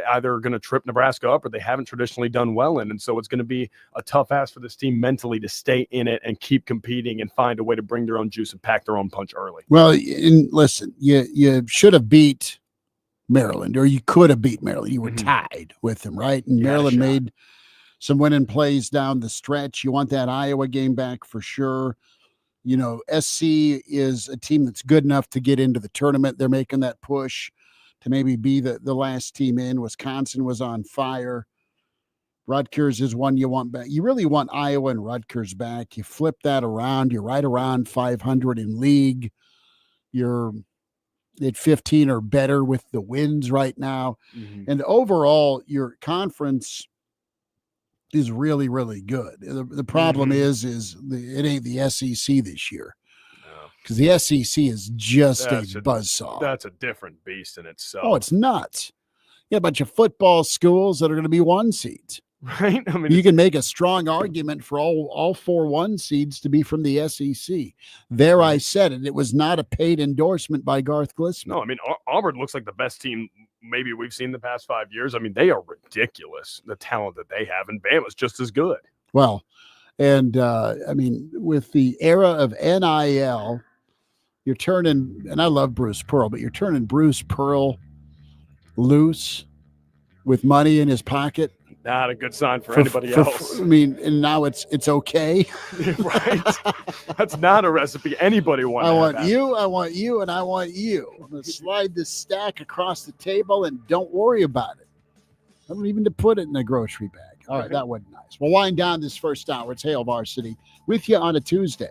[SPEAKER 3] either are going to trip Nebraska up or they haven't traditionally done well in. And so it's going to be a tough ask for this team mentally to stay in it and keep competing and find a way to bring their own juice and pack their own punch early.
[SPEAKER 2] Well, and listen, you should have beat Maryland, or you could have beat Maryland. You were tied with them, right? And Maryland made some winning plays down the stretch. You want that Iowa game back for sure. SC is a team that's good enough to get into the tournament. They're making that push to maybe be the last team in. Wisconsin was on fire. Rutgers is one you want back. You really want Iowa and Rutgers back. You flip that around. You're right around 500 in league. You're at 15 or better with the wins right now. And overall, your conference is really, really good. The problem is it ain't the SEC this year, because the SEC is just a buzzsaw.
[SPEAKER 3] That's a different beast in itself.
[SPEAKER 2] Oh, it's nuts. You got a bunch of football schools that are going to be 1 seeds.
[SPEAKER 3] Right? I mean,
[SPEAKER 2] you can make a strong argument for all 4 1 seeds to be from the SEC. There, I said it. It was not a paid endorsement by Garth Glissman.
[SPEAKER 3] No, I mean, Auburn looks like the best team maybe we've seen the past 5 years. I mean, they are ridiculous, the talent that they have, and Bama's just as good.
[SPEAKER 2] Well, and I mean, with the era of NIL, you're turning, and I love Bruce Pearl, but you're turning Bruce Pearl loose with money in his pocket.
[SPEAKER 3] Not a good sign for anybody else.
[SPEAKER 2] I mean, and now it's okay.
[SPEAKER 3] Right? That's not a recipe anybody wants.
[SPEAKER 2] I want you, and I want you. I'm going to slide this stack across the table, and don't worry about it. I don't even to put it in a grocery bag. All right, that wasn't nice. We'll wind down this first hour. It's Hail Varsity with you on a Tuesday.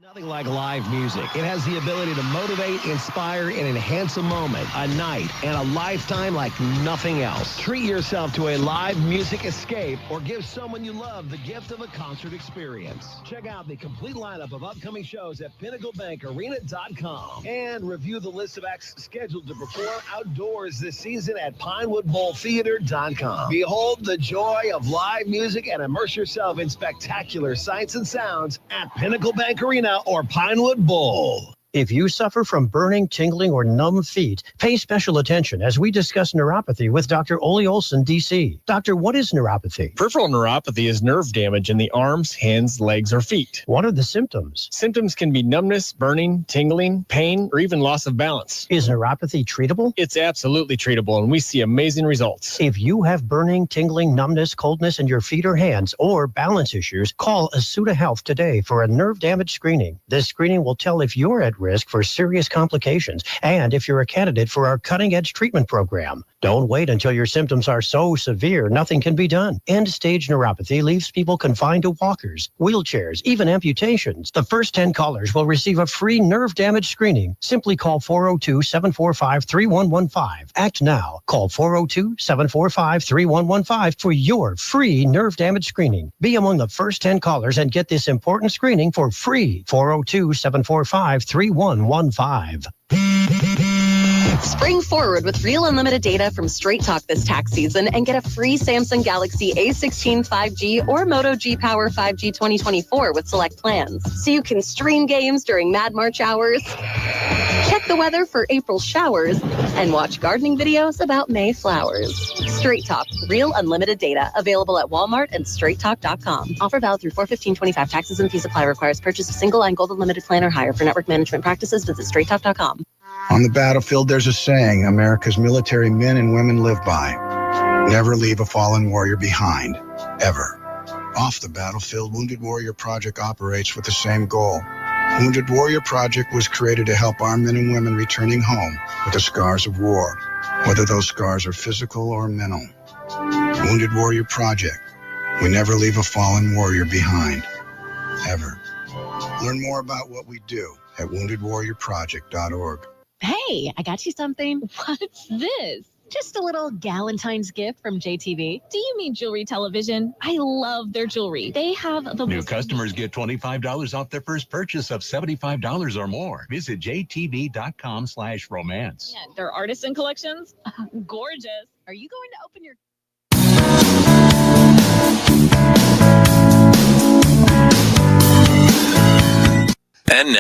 [SPEAKER 21] Nothing like live music. It has the ability to motivate, inspire, and enhance a moment, a night, and a lifetime like nothing else. Treat yourself to a live music escape or give someone you love the gift of a concert experience. Check out the complete lineup of upcoming shows at PinnacleBankArena.com and review the list of acts scheduled to perform outdoors this season at PinewoodBowlTheater.com. Behold the joy of live music and immerse yourself in spectacular sights and sounds at Pinnacle Bank Arena or Pinewood Bowl.
[SPEAKER 4] If you suffer from burning, tingling, or numb feet, pay special attention as we discuss neuropathy with Dr. Ole Olson, D.C. Doctor, what is neuropathy?
[SPEAKER 22] Peripheral neuropathy is nerve damage in the arms, hands, legs, or feet.
[SPEAKER 4] What are the symptoms?
[SPEAKER 22] Symptoms can be numbness, burning, tingling, pain, or even loss of balance.
[SPEAKER 4] Is neuropathy treatable?
[SPEAKER 22] It's absolutely treatable, and we see amazing results.
[SPEAKER 4] If you have burning, tingling, numbness, coldness in your feet or hands, or balance issues, call Asuta Health today for a nerve damage screening. This screening will tell if you're at risk for serious complications and if you're a candidate for our cutting-edge treatment program. Don't wait until your symptoms are so severe nothing can be done. End-stage neuropathy leaves people confined to walkers, wheelchairs, even amputations. The first 10 callers will receive a free nerve damage screening. Simply call 402-745-3115. Act now. Call 402-745-3115 for your free nerve damage screening. Be among the first 10 callers and get this important screening for free. 402-745-3115.
[SPEAKER 23] Spring forward with real unlimited data from Straight Talk this tax season and get a free Samsung Galaxy A16 5G or Moto G Power 5G 2024 with select plans. So you can stream games during Mad March hours, check the weather for April showers, and watch gardening videos about May flowers. Straight Talk, real unlimited data. Available at Walmart and straighttalk.com. Offer valid through 4/15/25. Taxes and fees apply. Requires purchase of single line gold unlimited plan or higher. For network management practices, visit straighttalk.com.
[SPEAKER 24] On the battlefield, there's a saying America's military men and women live by. Never leave a fallen warrior behind, ever. Off the battlefield, Wounded Warrior Project operates with the same goal. Wounded Warrior Project was created to help our men and women returning home with the scars of war, whether those scars are physical or mental. Wounded Warrior Project. We never leave a fallen warrior behind, ever. Learn more about what we do at woundedwarriorproject.org.
[SPEAKER 25] Hey, I got you something. What's this? Just a little Galentine's gift from JTV. Do you mean jewelry television? I love their jewelry. They have the
[SPEAKER 26] New customers get $25 off their first purchase of $75 or more. Visit jtv.com/romance.
[SPEAKER 25] Yeah, their artisan collections. Gorgeous. Are you going to open your...
[SPEAKER 21] And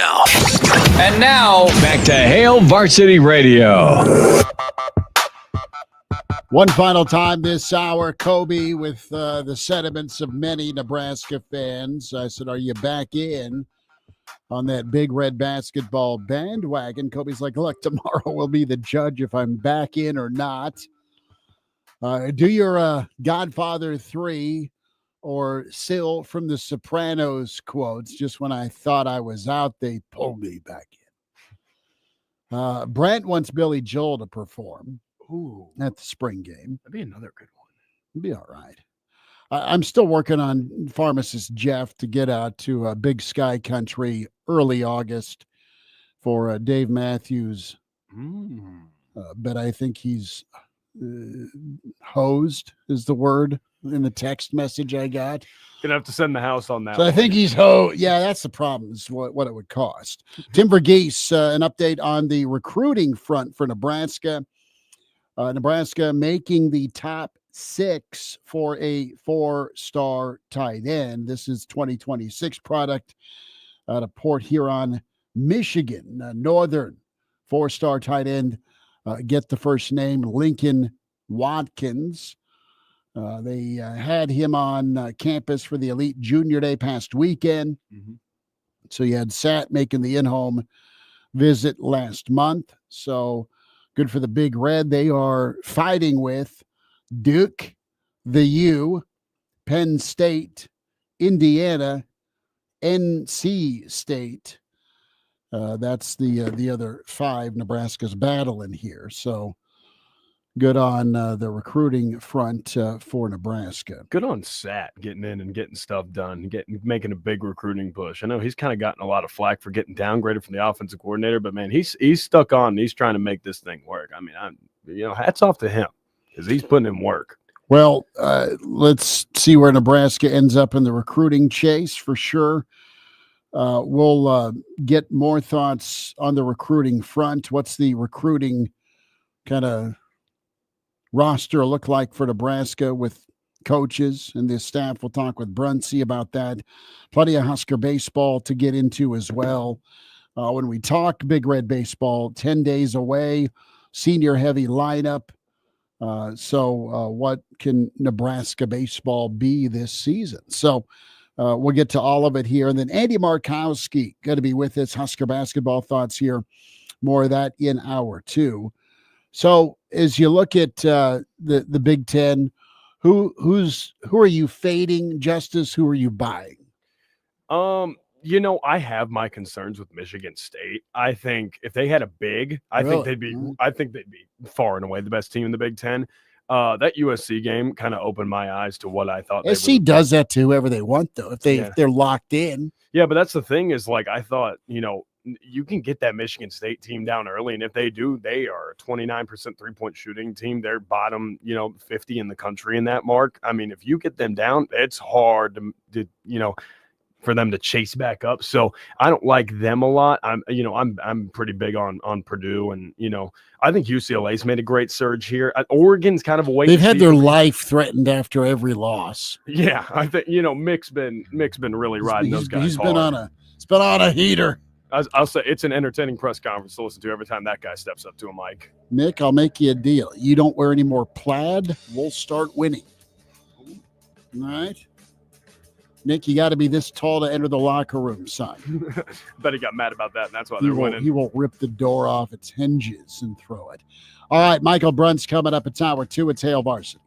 [SPEAKER 21] now, back to Hail Varsity Radio.
[SPEAKER 2] One final time this hour, Kobe, with the sentiments of many Nebraska fans. I said, are you back in on that big red basketball bandwagon? Kobe's like, look, tomorrow will be the judge if I'm back in or not. Do your Godfather 3 or Syl from The Sopranos quotes. Just when I thought I was out, they pulled me back in. Brent wants Billy Joel to perform at the spring game.
[SPEAKER 3] That'd be another good one.
[SPEAKER 2] It'd be all right. I'm still working on pharmacist Jeff to get out to Big Sky Country early August for Dave Matthews. But I think he's hosed is the word in the text message I got.
[SPEAKER 3] Gonna have to send the house on that.
[SPEAKER 2] So I think he's yeah, that's the problem, is what it would cost. Tim Verghese, an update on the recruiting front for Nebraska. Nebraska making the top 6 for a 4-star tight end. This is 2026 product out of Port Huron, Michigan. Northern 4-star tight end. Get the first name, Lincoln Watkins. They had him on campus for the Elite Junior Day past weekend. So you had Sat making the in-home visit last month. So good for the Big Red. They are fighting with Duke, the U, Penn State, Indiana, NC State. That's the other 5 Nebraska's battling here. So good on the recruiting front for Nebraska.
[SPEAKER 3] Good on Sat getting in and getting stuff done, making a big recruiting push. I know he's kind of gotten a lot of flack for getting downgraded from the offensive coordinator, but man, he's stuck on. And he's trying to make this thing work. I mean, hats off to him because he's putting in work.
[SPEAKER 2] Well, let's see where Nebraska ends up in the recruiting chase for sure. We'll get more thoughts on the recruiting front. What's the recruiting kind of roster look like for Nebraska with coaches and the staff? We'll talk with Brunsey about that. Plenty of Husker baseball to get into as well. When we talk Big Red baseball, 10 days away, senior heavy lineup. So what can Nebraska baseball be this season? So we'll get to all of it here. And then Andy Markowski going to be with us. Husker basketball thoughts here. More of that in hour 2. So as you look at the Big Ten, who are you fading, Justice? Who are you buying?
[SPEAKER 3] I have my concerns with Michigan State. I think if they had a big, I think they'd be far and away the best team in the Big Ten. That USC game kind of opened my eyes to what I thought.
[SPEAKER 2] SC does that to whoever they want, though. If they're locked in.
[SPEAKER 3] Yeah, but that's the thing is, like, I thought, you can get that Michigan State team down early, and if they do, they are a 29% 3-point shooting team. They're bottom, 50 in the country in that mark. I mean, if you get them down, it's hard to for them to chase back up. So I don't like them a lot. I'm pretty big on Purdue, and I think UCLA's made a great surge here. Oregon's kind of a wait.
[SPEAKER 2] They've had their life threatened after every loss.
[SPEAKER 3] Yeah, I think Mick's been really riding those guys.
[SPEAKER 2] He's been on a heater.
[SPEAKER 3] I'll say it's an entertaining press conference to listen to every time that guy steps up to a mic.
[SPEAKER 2] Mick, I'll make you a deal. You don't wear any more plaid, we'll start winning. All right. Nick, you got to be this tall to enter the locker room, son.
[SPEAKER 3] Bet he got mad about that, and that's why they're winning.
[SPEAKER 2] He will rip the door off its hinges and throw it. All right, Michael Bruntz coming up at hour 2. It's Hail Varsity.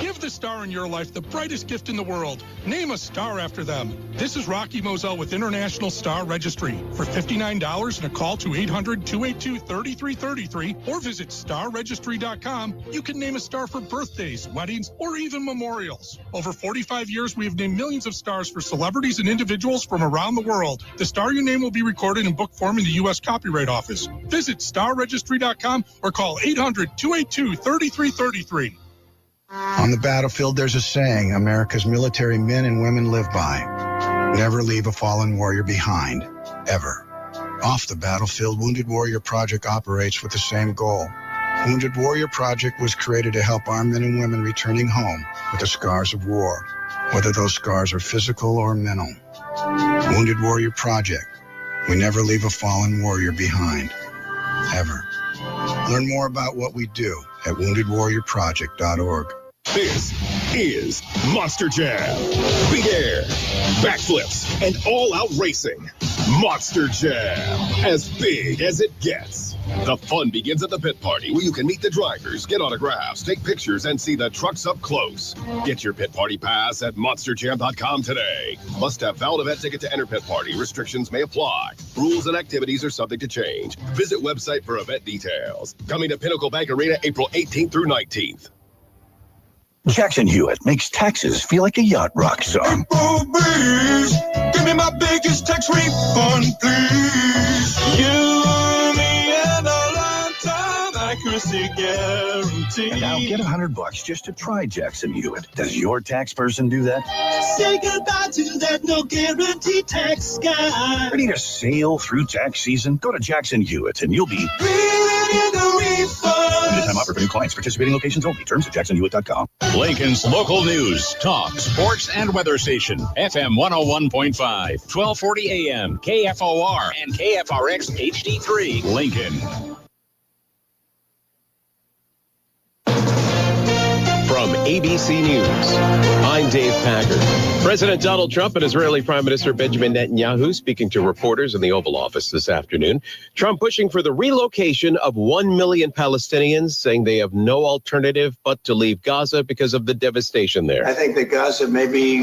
[SPEAKER 6] Give the star in your life the brightest gift in the world. Name a star after them. This is Rocky Moselle with International Star Registry. For $59 and a call to 800-282-3333 or visit starregistry.com, you can name a star for birthdays, weddings, or even memorials. Over 45 years, we have named millions of stars for celebrities and individuals from around the world. The star you name will be recorded in book form in the U.S. Copyright Office. Visit starregistry.com or call 800-282-3333.
[SPEAKER 24] On the battlefield, there's a saying America's military men and women live by. Never leave a fallen warrior behind, ever. Off the battlefield, Wounded Warrior Project operates with the same goal. Wounded Warrior Project was created to help our men and women returning home with the scars of war, whether those scars are physical or mental. Wounded Warrior Project. We never leave a fallen warrior behind, ever. Learn more about what we do at woundedwarriorproject.org.
[SPEAKER 7] This is Monster Jam. Big air, backflips, and all-out racing. Monster Jam, as big as it gets. The fun begins at the pit party, where you can meet the drivers, get autographs, take pictures, and see the trucks up close. Get your pit party pass at monsterjam.com today. Must have valid event ticket to enter pit party. Restrictions may apply. Rules and activities are subject to change. Visit website for event details. Coming to Pinnacle Bank Arena April 18th through 19th.
[SPEAKER 8] Jackson Hewitt makes taxes feel like a yacht rock song.
[SPEAKER 19] Give me my biggest tax refund, please. You me and a lifetime accuracy guarantee.
[SPEAKER 8] And now get $100 just to try Jackson Hewitt. Does your tax person do that?
[SPEAKER 19] Say goodbye to that no guarantee tax guy.
[SPEAKER 8] Ready to sail through tax season? Go to Jackson Hewitt and you'll be
[SPEAKER 19] Bring the refund.
[SPEAKER 8] limited time offer for new clients. Participating locations only. Terms at jacksonhewitt.com.
[SPEAKER 1] Lincoln's local news, talk, sports, and weather station. FM 101.5, 1240 AM, KFOR, and KFRX HD3, Lincoln.
[SPEAKER 21] From ABC News, I'm Dave Packard. President Donald Trump and Israeli Prime Minister Benjamin Netanyahu speaking to reporters in the Oval Office this afternoon. Trump pushing for the relocation of 1 million Palestinians, saying they have no alternative but to leave Gaza because of the devastation there.
[SPEAKER 9] I think that Gaza maybe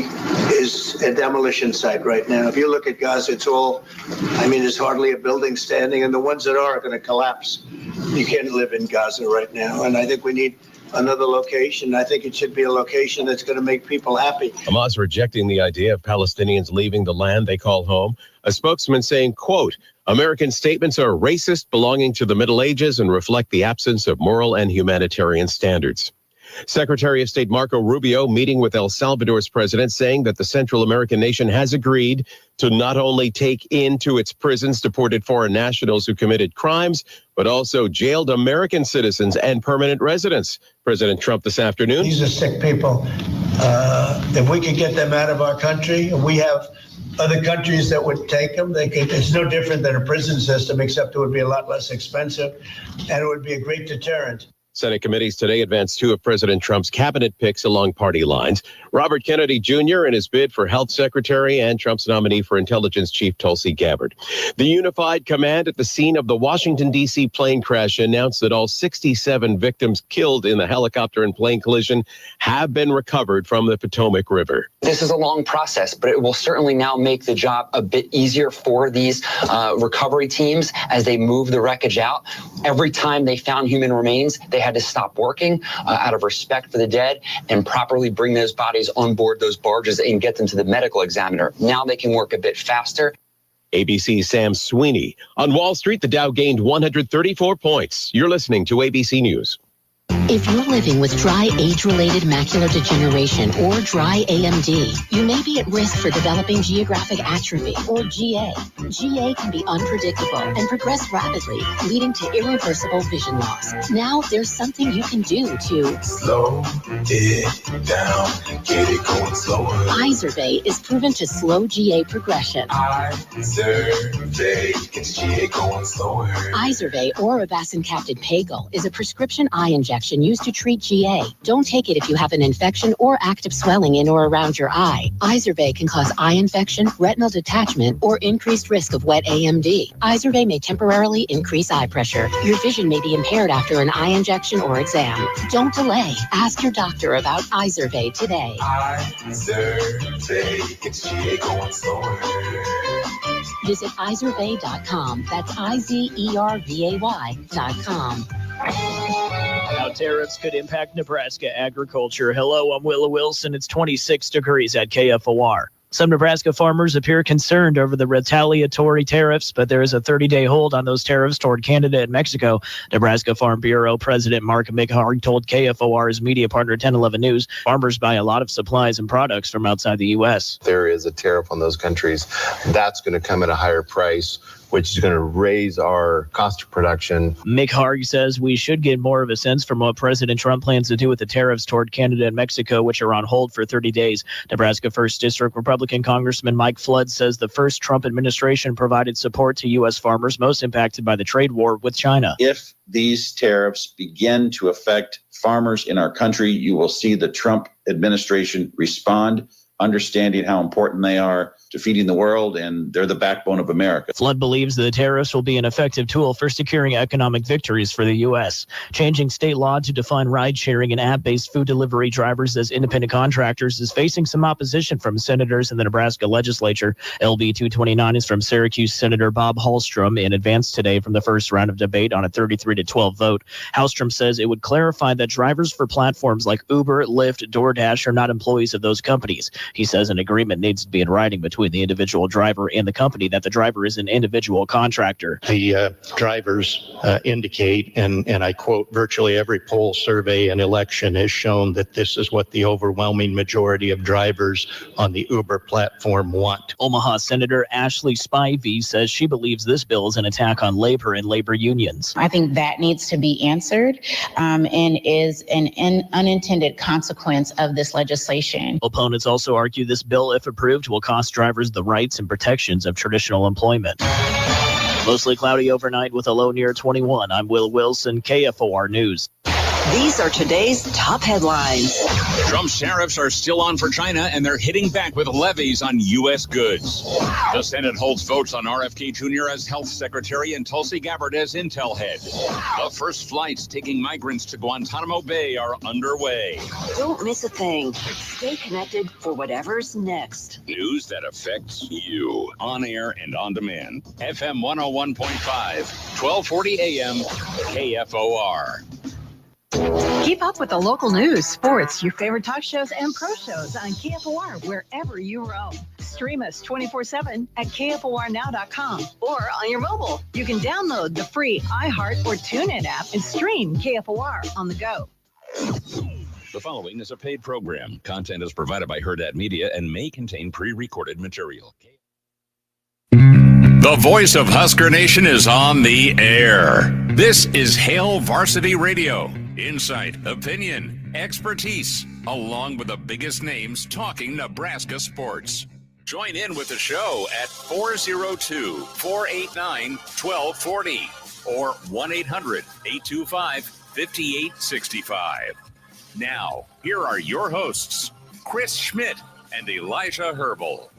[SPEAKER 9] is a demolition site right now. If you look at Gaza, there's hardly a building standing, and the ones that are going to collapse. You can't live in Gaza right now, and I think we need another location. I think it should be a location that's going to make people happy.
[SPEAKER 21] Hamas rejecting the idea of Palestinians leaving the land they call home. A spokesman saying, quote, American statements are racist, belonging to the Middle Ages, and reflect the absence of moral and humanitarian standards. Secretary of State Marco Rubio meeting with El Salvador's president, saying that the Central American nation has agreed to not only take into its prisons deported foreign nationals who committed crimes, but also jailed American citizens and permanent residents. President Trump this afternoon.
[SPEAKER 10] These are sick people. If we could get them out of our country, we have other countries that would take them. It's no different than a prison system, except it would be a lot less expensive, and it would be a great deterrent.
[SPEAKER 21] Senate committees today advanced two of President Trump's cabinet picks along party lines. Robert Kennedy Jr. in his bid for health secretary and Trump's nominee for intelligence chief Tulsi Gabbard. The unified command at the scene of the Washington, D.C. plane crash announced that all 67 victims killed in the helicopter and plane collision have been recovered from the Potomac River.
[SPEAKER 11] This is a long process, but it will certainly now make the job a bit easier for these recovery teams as they move the wreckage out. Every time they found human remains, they had to stop working out of respect for the dead and properly bring those bodies on board those barges and get them to the medical examiner. Now they can work a bit faster.
[SPEAKER 21] ABC's Sam Sweeney. On Wall Street, the Dow gained 134 points. You're listening to ABC News.
[SPEAKER 12] If you're living with dry age-related macular degeneration or dry AMD, you may be at risk for developing geographic atrophy or GA. GA can be unpredictable and progress rapidly, leading to irreversible vision loss. Now there's something you can do to
[SPEAKER 13] slow it down, get it going slower.
[SPEAKER 12] Izervay is proven to slow GA progression.
[SPEAKER 13] Izervay gets GA going slower.
[SPEAKER 12] Izervay or avacincaptad pagel is a prescription eye injection used to treat GA. Don't take it if you have an infection or active swelling in or around your eye. Izervay can cause eye infection, retinal detachment, or increased risk of wet AMD. Izervay may temporarily increase eye pressure. Your vision may be impaired after an eye injection or exam. Don't delay. Ask your doctor about Izervay today.
[SPEAKER 13] Izervay gets GA going slower.
[SPEAKER 12] Visit Izervay.com. That's IZERVAY.com.
[SPEAKER 14] How tariffs could impact Nebraska agriculture. Hello, I'm Willa Wilson. It's 26 degrees at KFOR. Some Nebraska farmers appear concerned over the retaliatory tariffs, but there is a 30-day hold on those tariffs toward Canada and Mexico. Nebraska Farm Bureau President Mark Mikhard told KFOR's media partner 1011 News farmers buy a lot of supplies and products from outside the U.S.
[SPEAKER 27] There is a tariff on those countries. That's going to come at a higher price, which is going to raise our cost of production.
[SPEAKER 14] Mikhard says we should get more of a sense from what President Trump plans to do with the tariffs toward Canada and Mexico, which are on hold for 30 days. Nebraska 1st District Republican Congressman Mike Flood says the first Trump administration provided support to U.S. farmers most impacted by the trade war with China.
[SPEAKER 28] If these tariffs begin to affect farmers in our country, you will see the Trump administration respond, understanding how important they are to feeding the world, and they're the backbone of America.
[SPEAKER 14] Flood believes the tariffs will be an effective tool for securing economic victories for the U.S. Changing state law to define ride-sharing and app-based food delivery drivers as independent contractors is facing some opposition from senators in the Nebraska legislature. LB 229 is from Syracuse Senator Bob Hallstrom in advance today from the first round of debate on a 33-12 vote. Hallstrom says it would clarify that drivers for platforms like Uber, Lyft, DoorDash are not employees of those companies. He says an agreement needs to be in writing between the individual driver and the company that the driver is an individual contractor.
[SPEAKER 29] The drivers indicate, and I quote, virtually every poll, survey, and election has shown that this is what the overwhelming majority of drivers on the Uber platform want.
[SPEAKER 14] Omaha Senator Ashley Spivey says she believes this bill is an attack on labor and labor unions.
[SPEAKER 30] I think that needs to be answered and is an unintended consequence of this legislation.
[SPEAKER 14] Opponents also argue this bill, if approved, will cost drivers the rights and protections of traditional employment. Mostly cloudy overnight with a low near 21. I'm Will Wilson, KFOR News.
[SPEAKER 4] These are today's top headlines.
[SPEAKER 1] Trump's tariffs are still on for China, and they're hitting back with levies on U.S. goods. The Senate holds votes on RFK Jr. as health secretary and Tulsi Gabbard as intel head. The first flights taking migrants to Guantanamo Bay are underway.
[SPEAKER 4] Don't miss a thing. Stay connected for whatever's next.
[SPEAKER 1] News that affects you. On air and on demand. FM 101.5, 1240 AM, KFOR.
[SPEAKER 5] Keep up with the local news, sports, your favorite talk shows, and pro shows on KFOR wherever you roam. Stream us 24/7 at KFORnow.com or on your mobile. You can download the free iHeart or TuneIn app and stream KFOR on the go.
[SPEAKER 1] The following is a paid program. Content is provided by Hurrdat Media and may contain pre-recorded material. The voice of Husker Nation is on the air. This is Hail Varsity Radio. Insight, opinion, expertise, along with the biggest names talking Nebraska sports. Join in with the show at 402-489-1240 or 1-800-825-5865. Now, here are your hosts, Chris Schmidt and Elijah Herbal.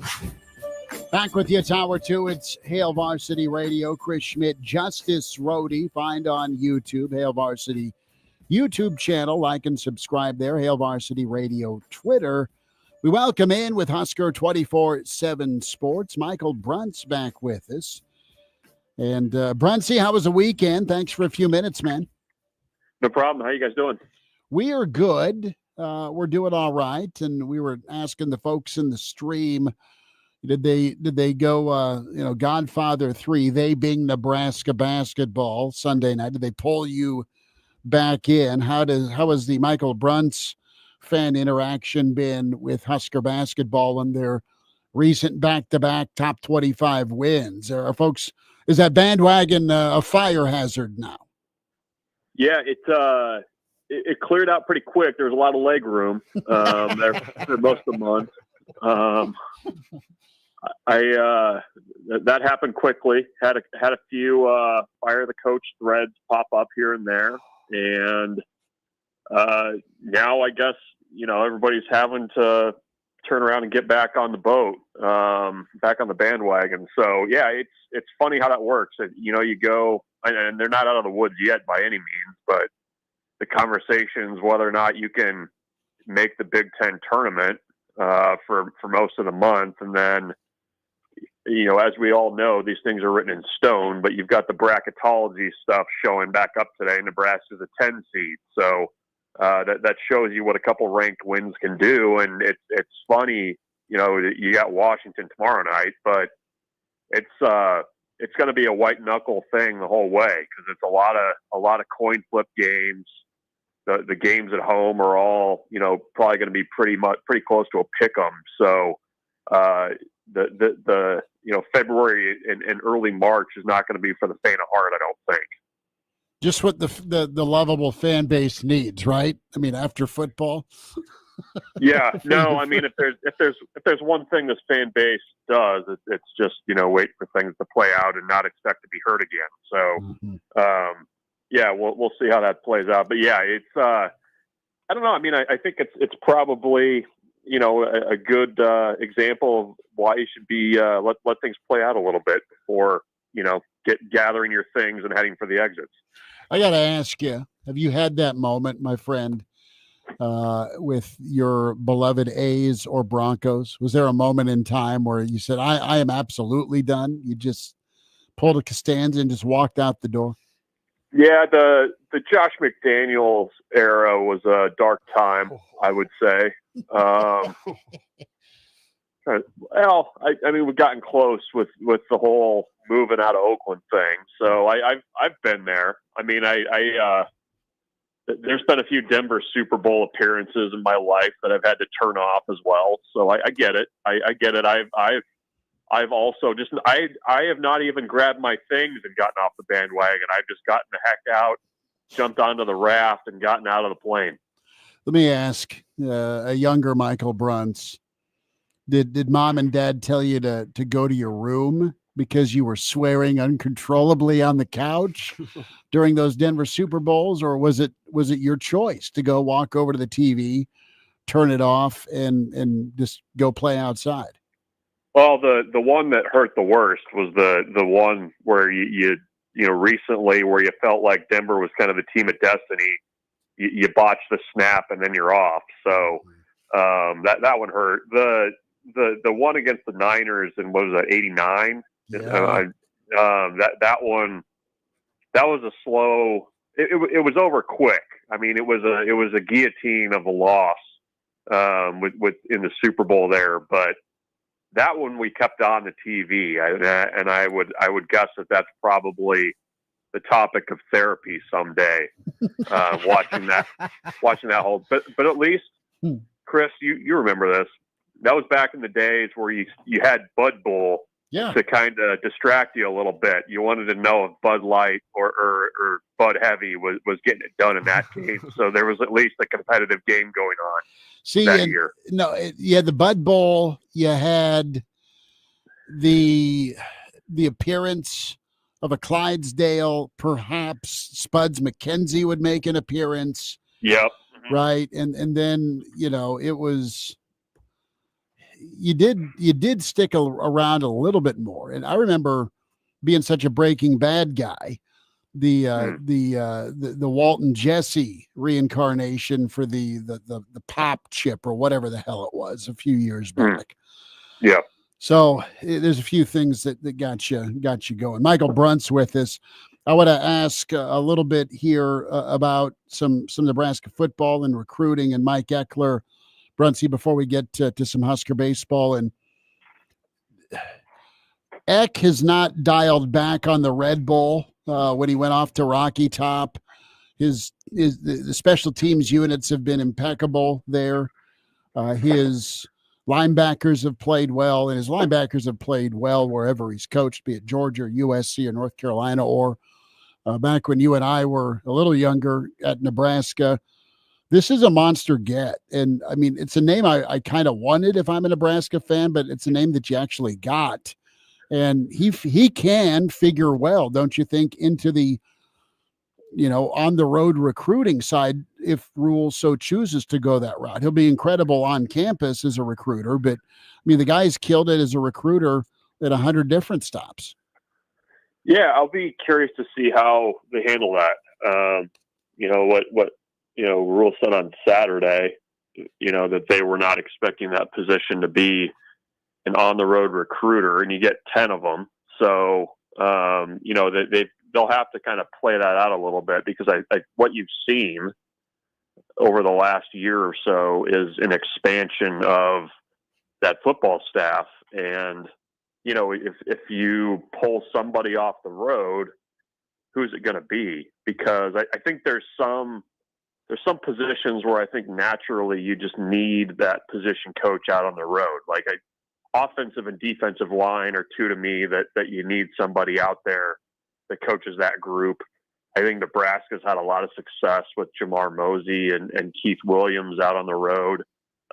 [SPEAKER 2] Back with you, Tower 2. It's Hail Varsity Radio. Chris Schmidt, Justice Rhodey. Find on YouTube, Hail Varsity YouTube channel. Like and subscribe there. Hail Varsity Radio Twitter. We welcome in with Husker 24/7 Sports. Michael Brunt's back with us. And Bruntsy, how was the weekend? Thanks for a few minutes, man.
[SPEAKER 15] No problem. How you guys doing?
[SPEAKER 2] We are good. We're doing all right. And we were asking the folks in the stream, did they go, Godfather 3, they being Nebraska basketball Sunday night? Did they pull you back in? How has the Michael Brunt's fan interaction been with Husker basketball and their recent back-to-back top 25 wins? Is that bandwagon a fire hazard now?
[SPEAKER 15] Yeah, it cleared out pretty quick. There was a lot of leg room there for most of the month. That happened quickly. Had a few fire the coach threads pop up here and there, and now I guess everybody's having to turn around and get back on the boat, back on the bandwagon. So yeah, it's funny how that works. You go, and they're not out of the woods yet by any means, but the conversations whether or not you can make the Big Ten tournament for most of the month, and then. As we all know, these things are written in stone, but you've got the bracketology stuff showing back up today. Nebraska's a 10 seed. So that shows you what a couple ranked wins can do. And it's funny, you got Washington tomorrow night, but it's going to be a white knuckle thing the whole way because it's a lot of coin flip games. The games at home are all, probably going to be pretty close to a pick 'em. So, the February and early March is not going to be for the faint of heart, I don't think.
[SPEAKER 2] Just what the lovable fan base needs, right? I mean, after football.
[SPEAKER 15] Yeah, no, I mean, if there's one thing this fan base does, it's just wait for things to play out and not expect to be hurt again. So, yeah, we'll see how that plays out. But yeah, it's I don't know. I mean, I think it's probably. A good example of why you should be let things play out a little bit before gathering your things and heading for the exits.
[SPEAKER 2] I got to ask you: have you had that moment, my friend, with your beloved A's or Broncos? Was there a moment in time where you said, "I am absolutely done"? You just pulled a Costanza and just walked out the door.
[SPEAKER 15] Yeah, the Josh McDaniels era was a dark time, I would say. Well, I mean, we've gotten close with the whole moving out of Oakland thing. So I've been there. I mean, there's been a few Denver Super Bowl appearances in my life that I've had to turn off as well. So I get it. I get it. I've also I have not even grabbed my things and gotten off the bandwagon. I've just gotten the heck out, jumped onto the raft, and gotten out of the plane.
[SPEAKER 2] Let me ask a younger Michael Bruntz, did mom and dad tell you to go to your room because you were swearing uncontrollably on the couch during those Denver Super Bowls, or was it your choice to go walk over to the TV, turn it off, and just go play outside?
[SPEAKER 15] Well, the one that hurt the worst was the one where you recently, where you felt like Denver was kind of the team of destiny. You botch the snap and then you're off. So that one hurt. The one against the Niners and what was that, 89?
[SPEAKER 2] Yeah.
[SPEAKER 15] That one, that was a slow. It was over quick. I mean, it was a guillotine of a loss with in the Super Bowl there. But that one we kept on the TV, and I would guess that that's probably the topic of therapy someday. Watching that whole. But at least, Chris, you remember this. That was back in the days where you had Bud Bowl to kind of distract you a little bit. You wanted to know if Bud Light or Bud Heavy was getting it done in that game. So there was at least a competitive game going on that year.
[SPEAKER 2] No, you had the Bud Bowl. You had the appearance of a Clydesdale. Perhaps Spuds McKenzie would make an appearance.
[SPEAKER 15] Yep.
[SPEAKER 2] Right. And then, it was, you did stick around a little bit more. And I remember being such a Breaking Bad guy, the Walton Jesse reincarnation for the pop chip or whatever the hell it was a few years back.
[SPEAKER 15] Yeah.
[SPEAKER 2] So there's a few things that got you going. Michael Brunt's with us. I want to ask a little bit here about some Nebraska football and recruiting, and Mike Eckler, Bruntsy, before we get to some Husker baseball. And Eck has not dialed back on the Red Bull when he went off to Rocky Top. The special teams units have been impeccable there. His linebackers have played well, and his linebackers have played well wherever he's coached, be it Georgia or USC or North Carolina, or back when you and I were a little younger at Nebraska. This is a monster get. And I mean, it's a name I kind of wanted if I'm a Nebraska fan, but it's a name that you actually got. And he can figure well, don't you think, into the, on the road recruiting side, if Rule so chooses to go that route. He'll be incredible on campus as a recruiter, but I mean, the guy's killed it as a recruiter at 100 different stops.
[SPEAKER 15] Yeah, I'll be curious to see how they handle that. What Rule said on Saturday, that they were not expecting that position to be an on-the-road recruiter, and you get 10 of them. So, they'll have to kind of play that out a little bit, because I what you've seen over the last year or so is an expansion of that football staff. And, if you pull somebody off the road, who's it going to be? Because I think there's some positions where I think naturally you just need that position coach out on the road. Like offensive and defensive line are two to me that you need somebody out there that coaches that group. I think Nebraska's had a lot of success with Jamar Mosey and Keith Williams out on the road,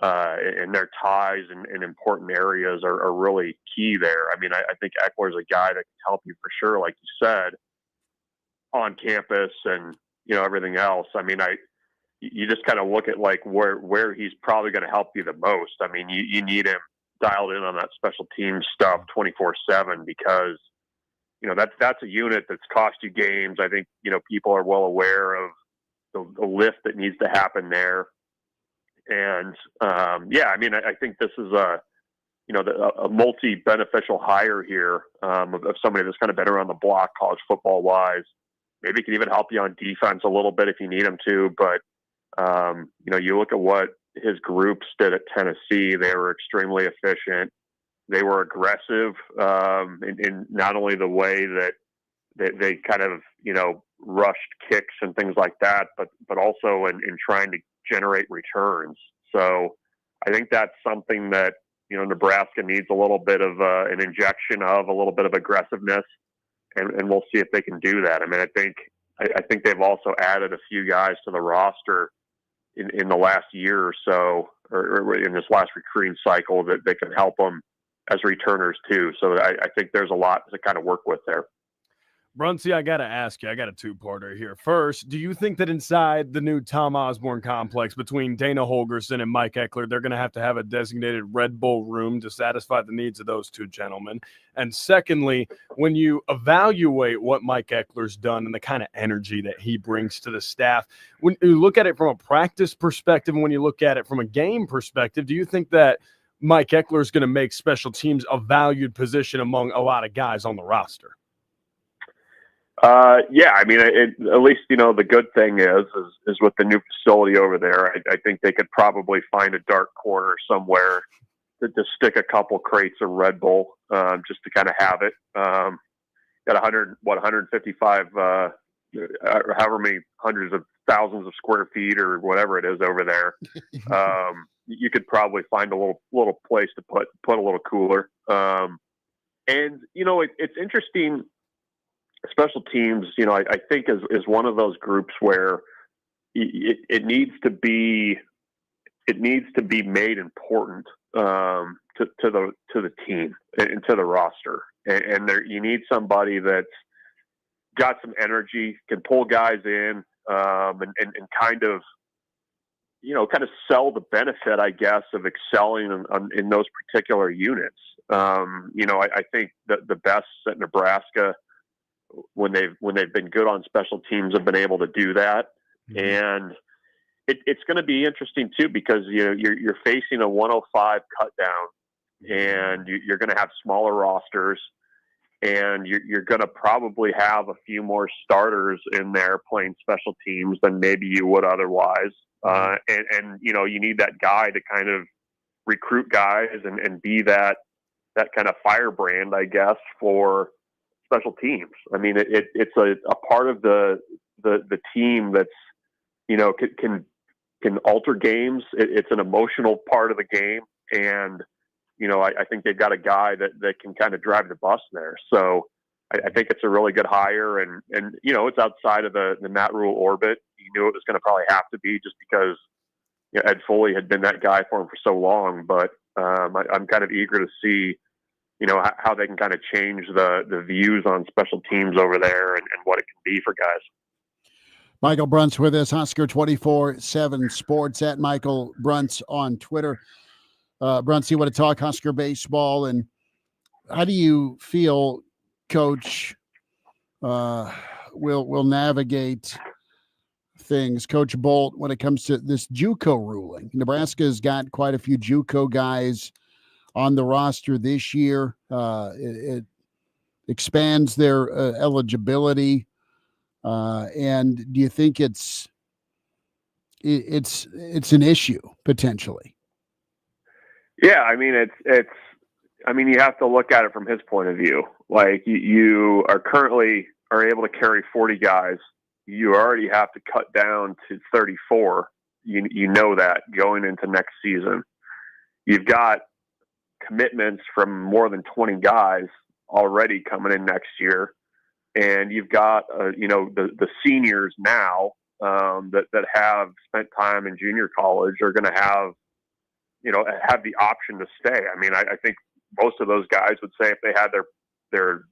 [SPEAKER 15] and their ties in important areas are really key there. I mean, I think Eckler's a guy that can help you for sure, like you said, on campus and, everything else. I mean, you just kind of look at like where he's probably going to help you the most. I mean, you need him dialed in on that special team stuff 24/7, because that's a unit that's cost you games. I think people are well aware of the lift that needs to happen there. And I mean, I think this is a multi-beneficial hire here of somebody that's kind of been around the block college football wise. Maybe can even help you on defense a little bit if you need him to. But you look at what his groups did at Tennessee. They were extremely efficient. They were aggressive in not only the way that they kind of, rushed kicks and things like that, but also in trying to generate returns. So I think that's something that, Nebraska needs a little bit of an injection of, a little bit of aggressiveness, and we'll see if they can do that. I mean, I think they've also added a few guys to the roster in the last year or so, or in this last recruiting cycle that can help them as returners too. So I think there's a lot to kind of work with there.
[SPEAKER 3] Brunsey, I got to ask you, I got a two-parter here. First, do you think that inside the new Tom Osborne complex between Dana Holgerson and Mike Eckler, they're going to have a designated Red Bull room to satisfy the needs of those two gentlemen? And secondly, when you evaluate what Mike Eckler's done and the kind of energy that he brings to the staff, when you look at it from a practice perspective and when you look at it from a game perspective, do you think that Mike Eckler is going to make special teams a valued position among a lot of guys on the roster?
[SPEAKER 15] Yeah, I mean, at least, the good thing is with the new facility over there, I think they could probably find a dark corner somewhere to stick a couple crates of Red Bull, just to kind of have it. Got 155, however many hundreds of thousands of square feet or whatever it is over there. You could probably find a little place to put a little cooler. And it's interesting. Special teams, I think is one of those groups where it needs to be made important to the team and to the roster, and there you need somebody that's got some energy, can pull guys in, and kind of sell the benefit, I guess, of excelling in those particular units. I think that the best at Nebraska, when they've been good on special teams, have been able to do that. And it's going to be interesting too, because you're facing a 105 cut down, and you're going to have smaller rosters, and you're going to probably have a few more starters in there playing special teams than maybe you would otherwise. And you need that guy to kind of recruit guys and be that kind of firebrand, I guess, for special teams. I mean, it's a part of the team that's, can alter games. It's an emotional part of the game. And, I think they've got a guy that can kind of drive the bus there. So I think it's a really good hire, and it's outside of the Matt Rule orbit. You knew it was going to probably have to be, just because Ed Foley had been that guy for him for so long. But I'm kind of eager to see how they can kind of change the views on special teams over there, and what it can be for guys.
[SPEAKER 2] Michael Bruntz with us, Husker 24/7 Sports, at Michael Bruntz on Twitter. Bruntz, you want to talk Husker baseball, and how do you feel Coach will navigate things, Coach Bolt, when it comes to this JUCO ruling? Nebraska's got quite a few JUCO guys on the roster this year. It expands their eligibility. And do you think it's an issue potentially?
[SPEAKER 15] Yeah, I mean, you have to look at it from his point of view. Like, you are currently able to carry 40 guys. You already have to cut down to 34. You know that going into next season. You've got commitments from more than 20 guys already coming in next year. And you've got, the seniors now that have spent time in junior college are going to have the option to stay. I mean, I think most of those guys would say if they had their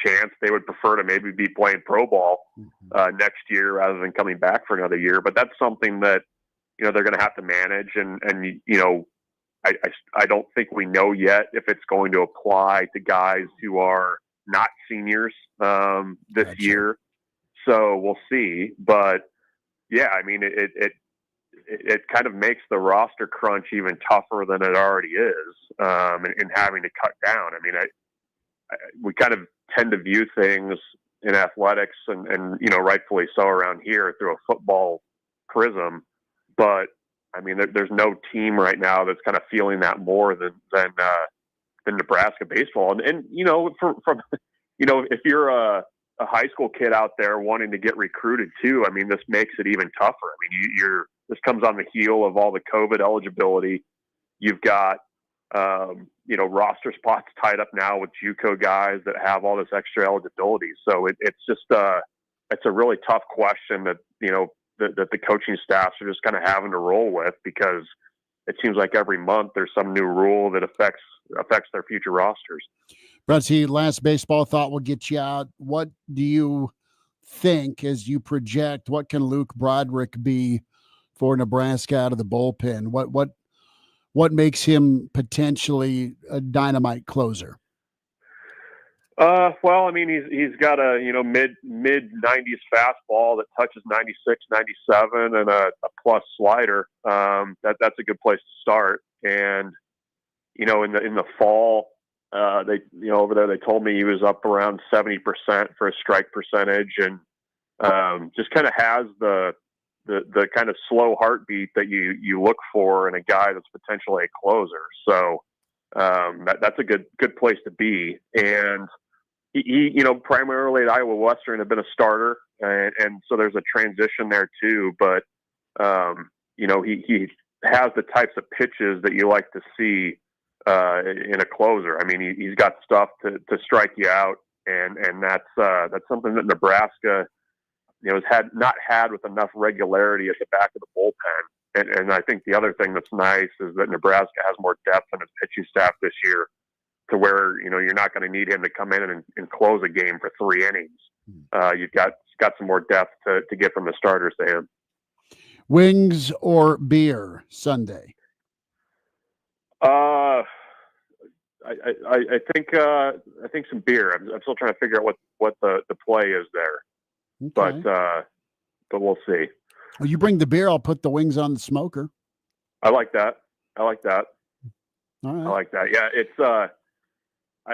[SPEAKER 15] chance, they would prefer to maybe be playing pro ball next year rather than coming back for another year. But that's something that, they're going to have to manage. And I don't think we know yet if it's going to apply to guys who are not seniors this year. So we'll see. But yeah, I mean, it kind of makes the roster crunch even tougher than it already is, in having to cut down. I mean, we kind of tend to view things in athletics and rightfully so around here through a football prism. But I mean, there's no team right now that's kind of feeling that more than Nebraska baseball. And if you're a high school kid out there wanting to get recruited too, I mean, this makes it even tougher. I mean, this comes on the heel of all the COVID eligibility. You've got, roster spots tied up now with JUCO guys that have all this extra eligibility. So it's just, it's a really tough question that the coaching staffs are just kind of having to roll with, because it seems like every month there's some new rule that affects their future rosters.
[SPEAKER 2] Brunty, last baseball thought will get you out. What do you think as you project? What can Luke Broderick be for Nebraska out of the bullpen? What makes him potentially a dynamite closer?
[SPEAKER 15] Well, I mean, he's got a mid 90s fastball that touches 96, 97, and a plus slider. That's a good place to start. And in the fall, they over there they told me he was up around 70% for a strike percentage, and just kind of has the kind of slow heartbeat that you look for in a guy that's potentially a closer. So that's a good place to be. And he primarily at Iowa Western had been a starter, and so there's a transition there too. But he has the types of pitches that you like to see in a closer. I mean, he's got stuff to strike you out, and that's something that Nebraska has not had with enough regularity at the back of the bullpen. And I think the other thing that's nice is that Nebraska has more depth in its pitching staff this year, to where you're not going to need him to come in and close a game for 3 innings. You've got some more depth to get from the starters to him.
[SPEAKER 2] Wings or beer Sunday?
[SPEAKER 15] I think some beer. I'm still trying to figure out what the play is there,
[SPEAKER 2] Okay.
[SPEAKER 15] but we'll see.
[SPEAKER 2] Well, you bring the beer, I'll put the wings on the smoker.
[SPEAKER 15] I like that.
[SPEAKER 2] All right.
[SPEAKER 15] I like that. Yeah, it's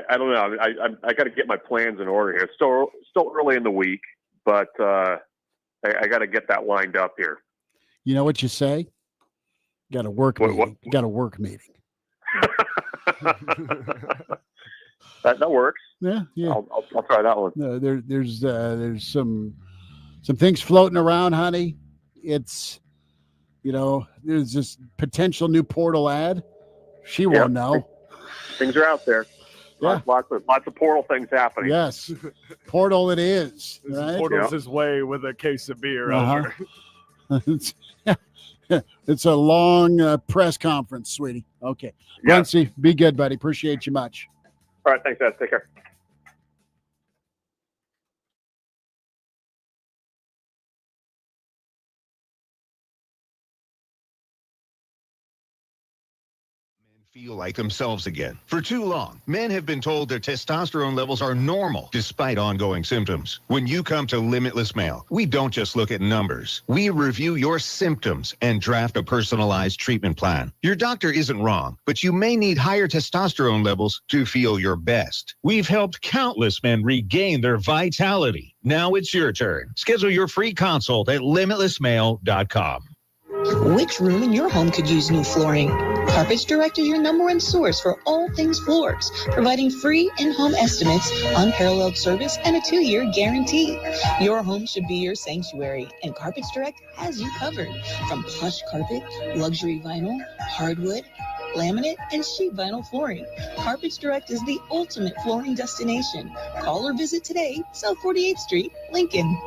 [SPEAKER 15] I don't know. I got to get my plans in order here. It's still early in the week, but I got to get that lined up here.
[SPEAKER 2] You know what you say? Got a work meeting. Got a work meeting.
[SPEAKER 15] That works.
[SPEAKER 2] Yeah.
[SPEAKER 15] I'll try that one.
[SPEAKER 2] There's some things floating around, honey. It's there's this potential new portal ad. She won't know.
[SPEAKER 15] Things are out there.
[SPEAKER 2] Yeah.
[SPEAKER 15] Lots of portal things happening.
[SPEAKER 2] Yes, portal it is. Right?
[SPEAKER 3] Portals his way with a case of beer
[SPEAKER 2] Uh-huh.
[SPEAKER 3] over.
[SPEAKER 2] It's a long press conference, sweetie. Okay.
[SPEAKER 15] Yeah.
[SPEAKER 2] Muncie, be good, buddy. Appreciate you much.
[SPEAKER 15] All right. Thanks, guys. Take care.
[SPEAKER 6] Feel like themselves again. For too long, men have been told their testosterone levels are normal despite ongoing symptoms. When you come to Limitless Male, we don't just look at numbers. We review your symptoms and draft a personalized treatment plan. Your doctor isn't wrong, but you may need higher testosterone levels to feel your best. We've helped countless men regain their vitality. Now it's your turn. Schedule your free consult at limitlessmale.com.
[SPEAKER 16] Which room in your home could use new flooring? Carpets Direct is your #1 source for all things floors, providing free in-home estimates, unparalleled service, and a 2-year guarantee. Your home should be your sanctuary, and Carpets Direct has you covered. From plush carpet, luxury vinyl, hardwood, laminate, and sheet vinyl flooring, Carpets Direct is the ultimate flooring destination. Call or visit today, South 48th Street, Lincoln.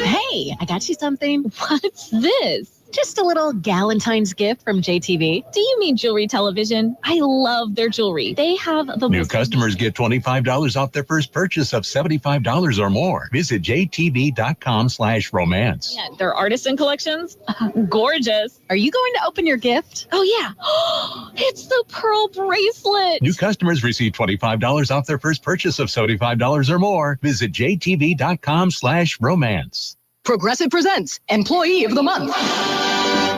[SPEAKER 17] Hey, I got you something. What's this? Just a little Galentine's gift from JTV. Do you mean jewelry television? I love their jewelry. They have the
[SPEAKER 18] New customers get $25 off their first purchase of $75 or more. Visit jtv.com/romance.
[SPEAKER 17] Yeah, their artisan collections. Gorgeous. Are you going to open your gift? Oh, yeah. It's the pearl bracelet.
[SPEAKER 18] New customers receive $25 off their first purchase of $75 or more. Visit jtv.com/romance.
[SPEAKER 20] Progressive presents Employee of the Month.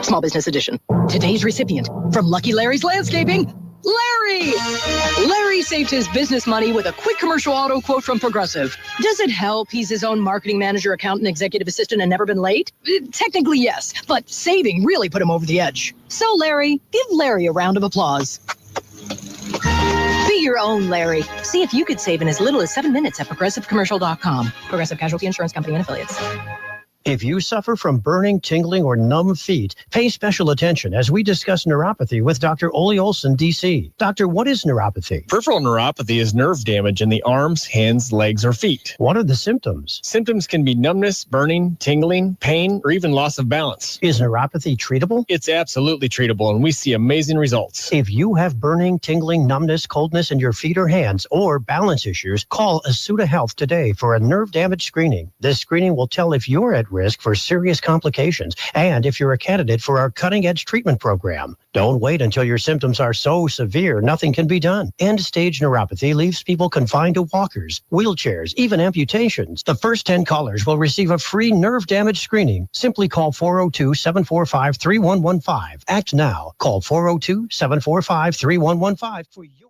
[SPEAKER 20] Small Business Edition. Today's recipient from Lucky Larry's Landscaping, Larry! Larry saved his business money with a quick commercial auto quote from Progressive. Does it help he's his own marketing manager, accountant, executive assistant, and never been late? Technically, yes, but saving really put him over the edge. So, Larry, give Larry a round of applause. Be your own Larry. See if you could save in as little as 7 minutes at ProgressiveCommercial.com. Progressive Casualty Insurance Company and Affiliates.
[SPEAKER 7] If you suffer from burning, tingling, or numb feet, pay special attention as we discuss neuropathy with Dr. Ole Olson, D.C. Doctor, what is neuropathy?
[SPEAKER 8] Peripheral neuropathy is nerve damage in the arms, hands, legs, or feet.
[SPEAKER 7] What are the symptoms?
[SPEAKER 8] Symptoms can be numbness, burning, tingling, pain, or even loss of balance.
[SPEAKER 7] Is neuropathy treatable?
[SPEAKER 8] It's absolutely treatable, and we see amazing results.
[SPEAKER 7] If you have burning, tingling, numbness, coldness in your feet or hands, or balance issues, call Asuta Health today for a nerve damage screening. This screening will tell if you're at risk for serious complications and if you're a candidate for our cutting-edge treatment program. Don't wait until your symptoms are so severe nothing can be done. End-stage neuropathy leaves people confined to walkers, wheelchairs, even amputations. The first 10 callers will receive a free nerve damage screening. Simply call 402-745-3115. Act now. Call 402-745-3115 for your...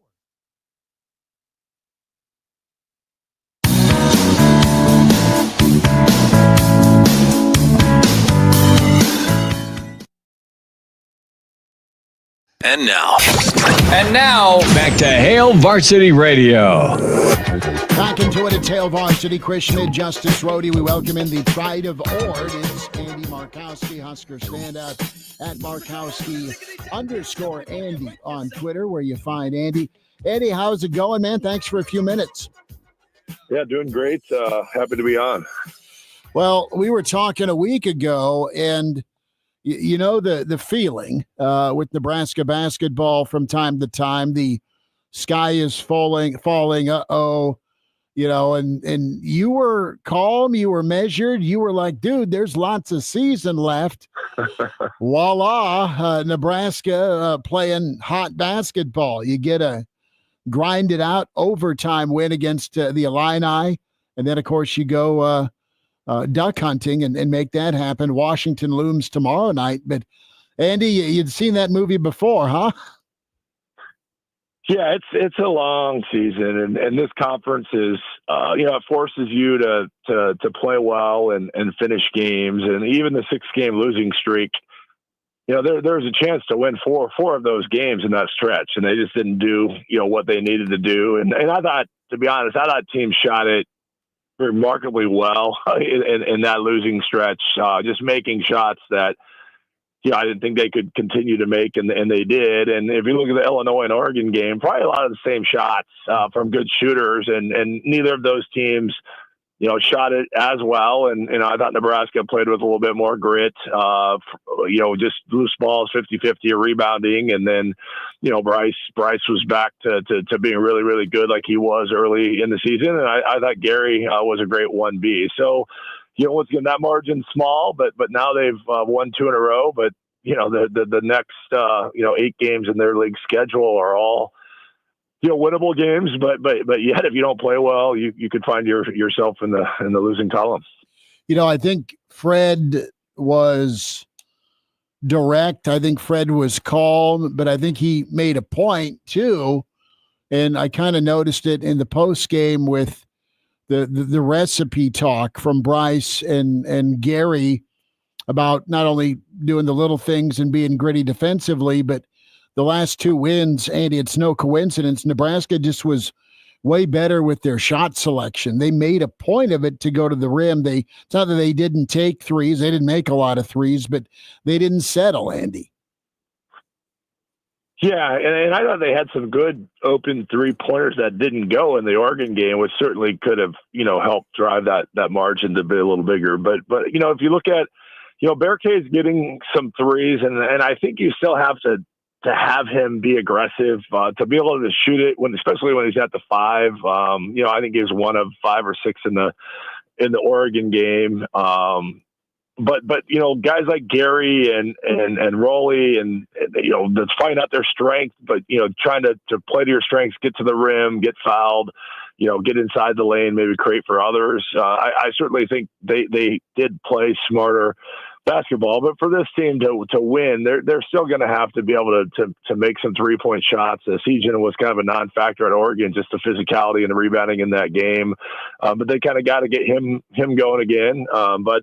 [SPEAKER 1] And now,
[SPEAKER 3] back to Hail Varsity Radio.
[SPEAKER 2] Back into it at Tail Varsity. Chris Schmidt, Justice Rhodey. We welcome in the pride of Ord. It's Andy Markowski, Husker standout at Markowski_Andy on Twitter, where you find Andy. Andy, how's it going, man? Thanks for a few minutes.
[SPEAKER 9] Yeah, doing great. Happy to be on.
[SPEAKER 2] Well, we were talking a week ago, and you know the feeling with Nebraska basketball from time to time. The sky is falling. And you were calm, you were measured, you were like, dude, there's lots of season left. Voila, Nebraska playing hot basketball. You get a grinded out overtime win against the Illini, and then of course you go duck hunting and make that happen. Washington looms tomorrow night. But Andy, you'd seen that movie before, huh?
[SPEAKER 9] Yeah, it's a long season, and this conference is, it forces you to play well and finish games, and even the 6-game losing streak. There's a chance to win four of those games in that stretch, and they just didn't do what they needed to do. And I thought, to be honest, teams shot it remarkably well in that losing stretch, just making shots that I didn't think they could continue to make, and they did. And if you look at the Illinois and Oregon game, probably a lot of the same shots from good shooters, and neither of those teams, shot it as well. And I thought Nebraska played with a little bit more grit, just loose balls, 50-50 rebounding. And then, Bryce was back to being really, really good like he was early in the season. And I thought Gary was a great 1B. So, once again, that margin's small, but now they've won 2 in a row. But, the next, 8 games in their league schedule are all, winnable games, but yet if you don't play well, you could find yourself in the losing column.
[SPEAKER 2] I think Fred was direct. I think Fred was calm, but I think he made a point too. And I kind of noticed it in the post game with the recipe talk from Bryce and Gary about not only doing the little things and being gritty defensively, but the last 2 wins, Andy, it's no coincidence. Nebraska just was way better with their shot selection. They made a point of it to go to the rim. It's not that they didn't take threes. They didn't make a lot of threes, but they didn't settle, Andy.
[SPEAKER 9] Yeah, and I thought they had some good open 3-pointers that didn't go in the Oregon game, which certainly could have, helped drive that margin to be a little bigger. But if you look at, Berkay's getting some threes, and I think you still have to have him be aggressive, to be able to shoot it especially when he's at the 5. I think he was 1 of 5 or 6 in the Oregon game. But guys like Gary and Rowley and that's finding out their strength, but trying to play to your strengths, get to the rim, get fouled, get inside the lane, maybe create for others. I certainly think they did play smarter basketball, but for this team to win, they're still going to have to be able to make some 3-point shots. Sejan was kind of a non-factor at Oregon, just the physicality and the rebounding in that game. But they kind of got to get him going again. But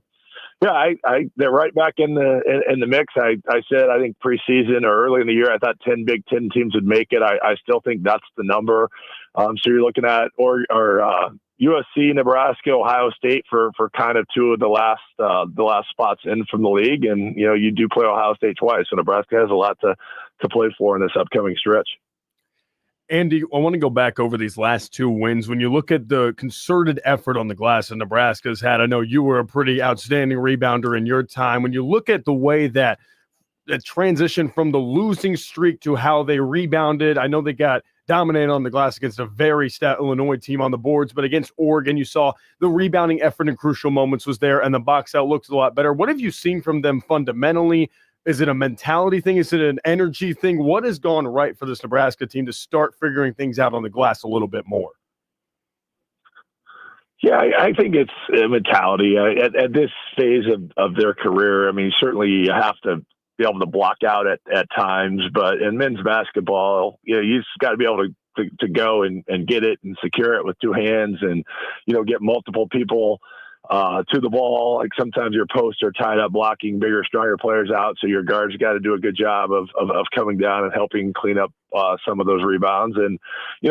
[SPEAKER 9] yeah, they're right back in the mix. I said, I think preseason or early in the year, I thought 10 Big Ten teams would make it. I still think that's the number. So you're looking at USC, Nebraska, Ohio State for kind of two of the last spots in from the league, and you do play Ohio State twice, so Nebraska has a lot to play for in this upcoming stretch.
[SPEAKER 3] Andy, I want to go back over these last 2 wins. When you look at the concerted effort on the glass that Nebraska's had, I know you were a pretty outstanding rebounder in your time. When you look at the way that transition from the losing streak to how they rebounded, I know they got dominated on the glass against a very stout Illinois team on the boards, but against Oregon, you saw the rebounding effort in crucial moments was there, and the box out looks a lot better. What have you seen from them fundamentally? Is it a mentality thing? Is it an energy thing? What has gone right for this Nebraska team to start figuring things out on the glass a little bit more?
[SPEAKER 9] Yeah, I think it's a mentality. At this phase of their career, I mean, certainly you have to be able to block out at times, but in men's basketball, you just got to be able to go and get it and secure it with 2 hands and, get multiple people to the ball. Like sometimes your posts are tied up blocking bigger, stronger players out. So your guards got to do a good job of coming down and helping clean up some of those rebounds. And,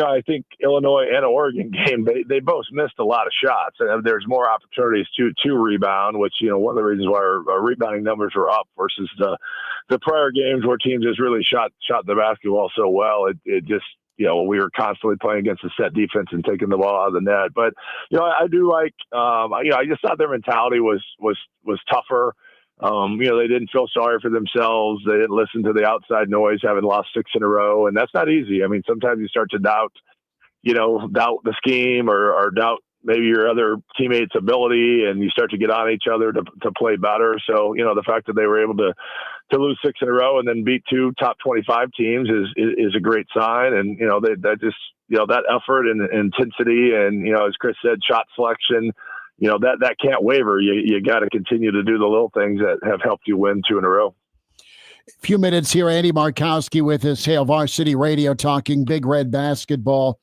[SPEAKER 9] I think Illinois and Oregon game, they both missed a lot of shots. And there's more opportunities to rebound, which, one of the reasons why our rebounding numbers were up versus the prior games where teams just really shot the basketball so well. It just, we were constantly playing against the set defense and taking the ball out of the net. But, I do like, I just thought their mentality was tougher. They didn't feel sorry for themselves. They didn't listen to the outside noise, having lost 6 in a row. And that's not easy. I mean, sometimes you start to doubt the scheme or doubt maybe your other teammates' ability, and you start to get on each other to play better. So, the fact that they were able to lose 6 in a row and then beat 2 top 25 teams is a great sign. And, that just, that effort and intensity and, as Chris said, shot selection, that can't waver. You got to continue to do the little things that have helped you win 2 in a row.
[SPEAKER 2] A few minutes here, Andy Markowski with us, Hail Varsity Radio, talking Big Red basketball.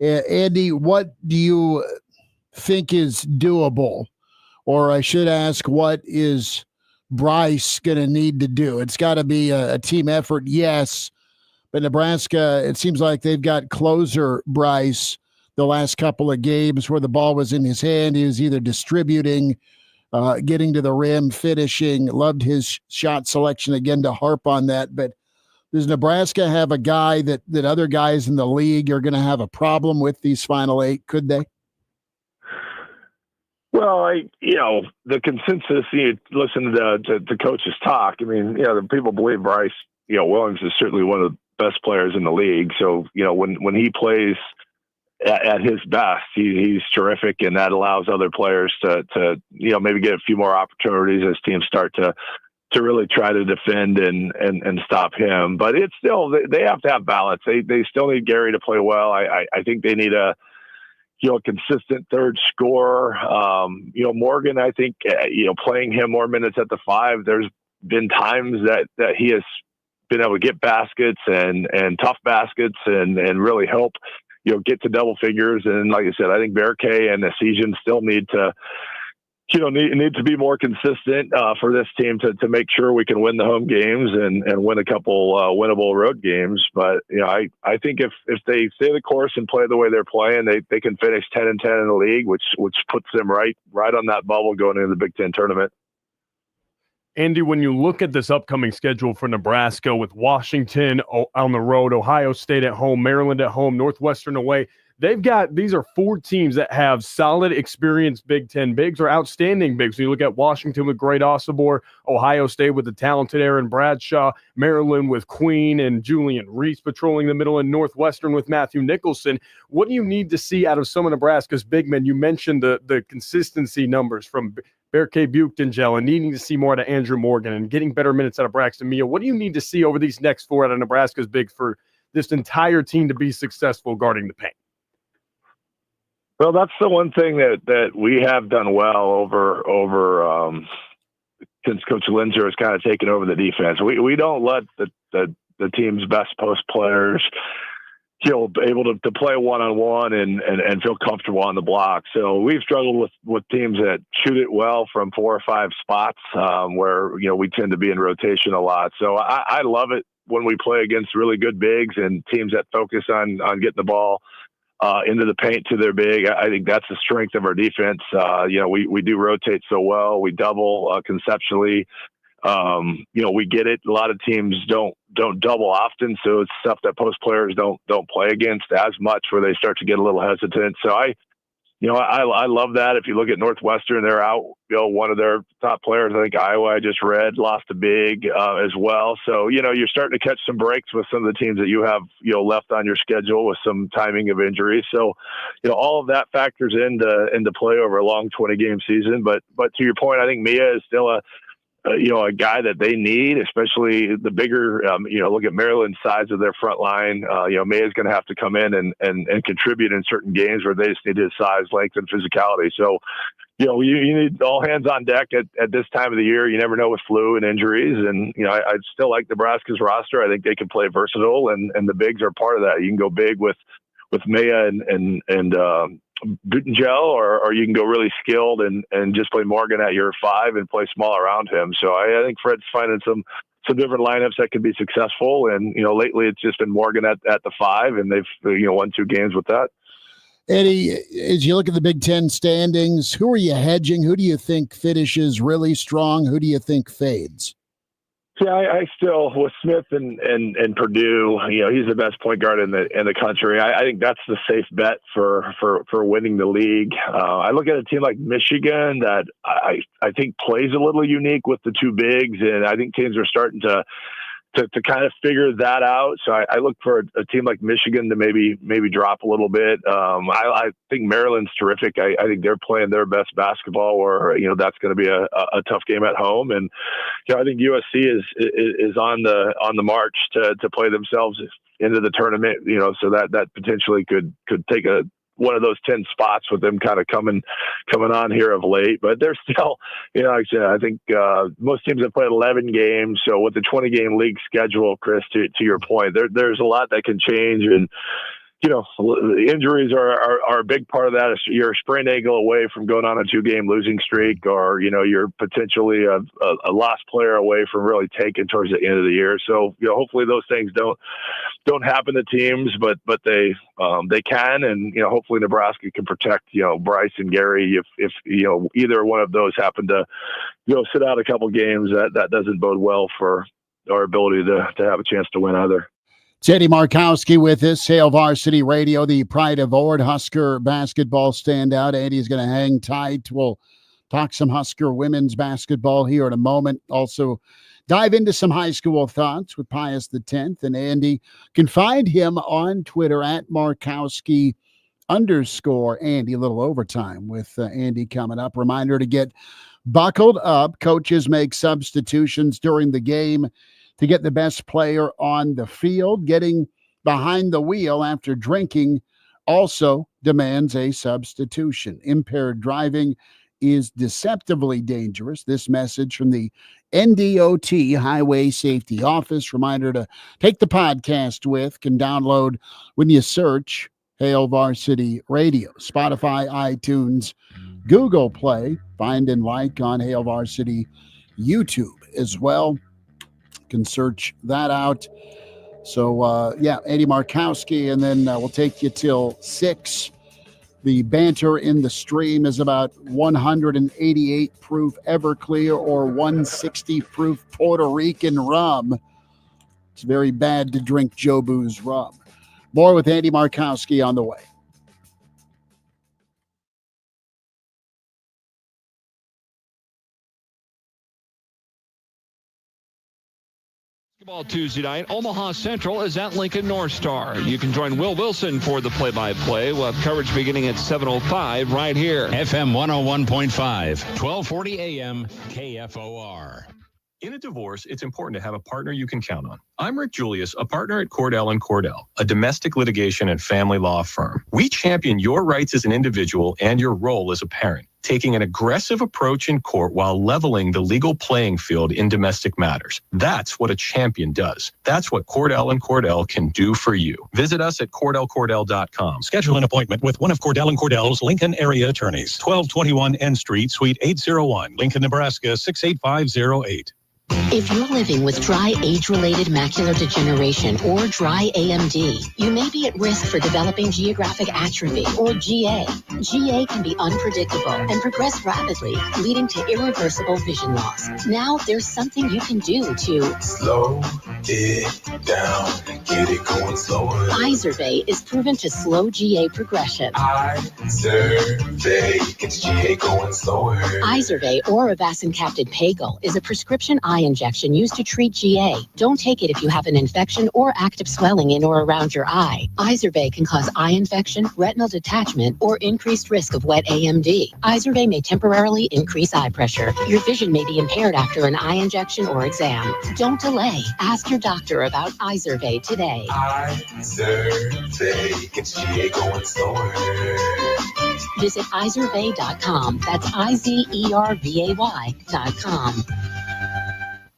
[SPEAKER 2] Andy, what do you think is doable? Or I should ask, what is Bryce going to need to do? It's got to be a team effort, yes. But Nebraska, it seems like they've got closer Bryce the last couple of games where the ball was in his hand. He was either distributing, getting to the rim, finishing. Loved his shot selection, again, to harp on that. But does Nebraska have a guy that other guys in the league are going to have a problem with these final 8? Could they?
[SPEAKER 9] Well, the consensus, you listen to coaches talk. I mean, the people believe Bryce, Williams is certainly one of the best players in the league. So, when he plays at his best, he's terrific, and that allows other players to maybe get a few more opportunities as teams start to really try to defend and stop him. But it's still, they have to have balance. They still need Gary to play well. I think they need a consistent third scorer. Morgan, I think, playing him more minutes at the 5, there's been times that he has been able to get baskets and tough baskets and really help, get to double figures. And like I said, I think Berkay and Essegian still need to, need to be more consistent for this team to make sure we can win the home games and win a couple winnable road games. But, I think if they stay the course and play the way they're playing, they can finish 10-10 in the league, which puts them right on that bubble going into the Big Ten tournament.
[SPEAKER 3] Andy, when you look at this upcoming schedule for Nebraska with Washington on the road, Ohio State at home, Maryland at home, Northwestern away, these are 4 teams that have solid, experienced Big Ten bigs or outstanding bigs. So you look at Washington with Great Osibor, Ohio State with the talented Aaron Bradshaw, Maryland with Queen and Julian Reese patrolling the middle, and Northwestern with Matthew Nicholson. What do you need to see out of some of Nebraska's big men? You mentioned the consistency numbers from Berkay Buchtenjel and needing to see more out of Andrew Morgan and getting better minutes out of Braxton Meal. What do you need to see over these next 4 out of Nebraska's bigs for this entire team to be successful guarding the paint?
[SPEAKER 9] Well, that's the one thing that we have done well over since Coach Linzer has kind of taken over the defense. We don't let the team's best post players able to play one-on-one and feel comfortable on the block. So we've struggled with teams that shoot it well from 4 or 5 spots where we tend to be in rotation a lot. So I love it when we play against really good bigs and teams that focus on getting the ball into the paint to their big. I think that's the strength of our defense. We do rotate so well. We double conceptually. We get it. A lot of teams don't double often, so it's stuff that post players don't play against as much, where they start to get a little hesitant. So I love that. If you look at Northwestern, they're out. One of their top players, I think Iowa, I just read, lost a big as well. So you're starting to catch some breaks with some of the teams that you have left on your schedule with some timing of injuries. So all of that factors into play over a long 20-game season. But to your point, I think Mia is still a guy that they need, especially the bigger, look at Maryland's size of their front line. Maya's going to have to come in and contribute in certain games where they just need his size, length, and physicality. So, you need all hands on deck at this time of the year. You never know with flu and injuries. And, I still like Nebraska's roster. I think they can play versatile, and the bigs are part of that. You can go big with Maya and Buttengel, or you can go really skilled and just play Morgan at your 5 and play small around him. So I think Fred's finding some different lineups that can be successful. And, lately it's just been Morgan at the 5, and they've, won 2 games with that.
[SPEAKER 2] Eddie, as you look at the Big Ten standings, who are you hedging? Who do you think finishes really strong? Who do you think fades?
[SPEAKER 9] Yeah, I still, with Smith and Purdue, he's the best point guard in the country. I think that's the safe bet for winning the league. I look at a team like Michigan that I think plays a little unique with the 2 bigs, and I think teams are starting to kind of figure that out. So I look for a team like Michigan to maybe drop a little bit. I think Maryland's terrific. I think they're playing their best basketball, or that's going to be a tough game at home. And I think USC is on the march to play themselves into the tournament. So that potentially could take one of those 10 spots with them kind of coming on here of late. But they're still, like I said, I think most teams have played 11 games. So with the 20-game league schedule, Chris, to your point, there's a lot that can change. And, injuries are a big part of that. You're a sprained ankle away from going on a 2-game losing streak, or, you're potentially a lost player away from really taking towards the end of the year. So, hopefully those things don't happen to teams, but they can. And, hopefully Nebraska can protect, Bryce and Gary if either one of those happen to, sit out a couple games. That doesn't bode well for our ability to have a chance to win either.
[SPEAKER 2] It's Eddie Markowski with us, Hail Varsity Radio, the Pride of Ord Husker basketball standout. Eddie's going to hang tight. We'll talk some Husker women's basketball here in a moment. Also, dive into some high school thoughts with Pius X. And Andy can find him on Twitter at Markowski_Andy. A little overtime with Andy coming up. Reminder to get buckled up. Coaches make substitutions during the game to get the best player on the field. Getting behind the wheel after drinking also demands a substitution. Impaired driving is deceptively dangerous. This message from the NDOT Highway Safety Office. Reminder to take the podcast with, can download when you search Hail Varsity Radio. Spotify, iTunes, Google Play. Find and like on Hail Varsity YouTube as well. Can search that out. So, Eddie Markowski, and then we'll take you till 6. The banter in the stream is about 188 proof Everclear or 160 proof Puerto Rican rum. It's very bad to drink Jobu's rum. More with Andy Markowski on the way.
[SPEAKER 10] Basketball Tuesday night, Omaha Central is at Lincoln North Star. You can join Will Wilson for the play-by-play. We'll have coverage beginning at 7:05 right here.
[SPEAKER 1] FM 101.5, 1240 AM, KFOR.
[SPEAKER 11] In a divorce, it's important to have a partner you can count on. I'm Rick Julius, a partner at Cordell & Cordell, a domestic litigation and family law firm. We champion your rights as an individual and your role as a parent, taking an aggressive approach in court while leveling the legal playing field in domestic matters. That's what a champion does. That's what Cordell & Cordell can do for you. Visit us at CordellCordell.com.
[SPEAKER 18] Schedule an appointment with one of Cordell & Cordell's Lincoln area attorneys. 1221 N Street, Suite 801, Lincoln, Nebraska 68508.
[SPEAKER 12] If you're living with dry age-related macular degeneration or dry AMD, you may be at risk for developing geographic atrophy or GA. GA can be unpredictable and progress rapidly, leading to irreversible vision loss. Now there's something you can do to
[SPEAKER 13] slow it down, get it going slower.
[SPEAKER 12] Izervay is proven to slow GA progression.
[SPEAKER 13] Izervay gets GA going slower.
[SPEAKER 12] Izervay or avacincaptad pagel is a prescription eye injection used to treat GA. Don't take it if you have an infection or active swelling in or around your eye. Izervay can cause eye infection, retinal detachment, or increased risk of wet AMD. Izervay may temporarily increase eye pressure. Your vision may be impaired after an eye injection or exam. Don't delay. Ask your doctor about Izervay today.
[SPEAKER 13] Izervay gets GA going slower.
[SPEAKER 12] Visit Izervay.com. That's IZERVAY.com.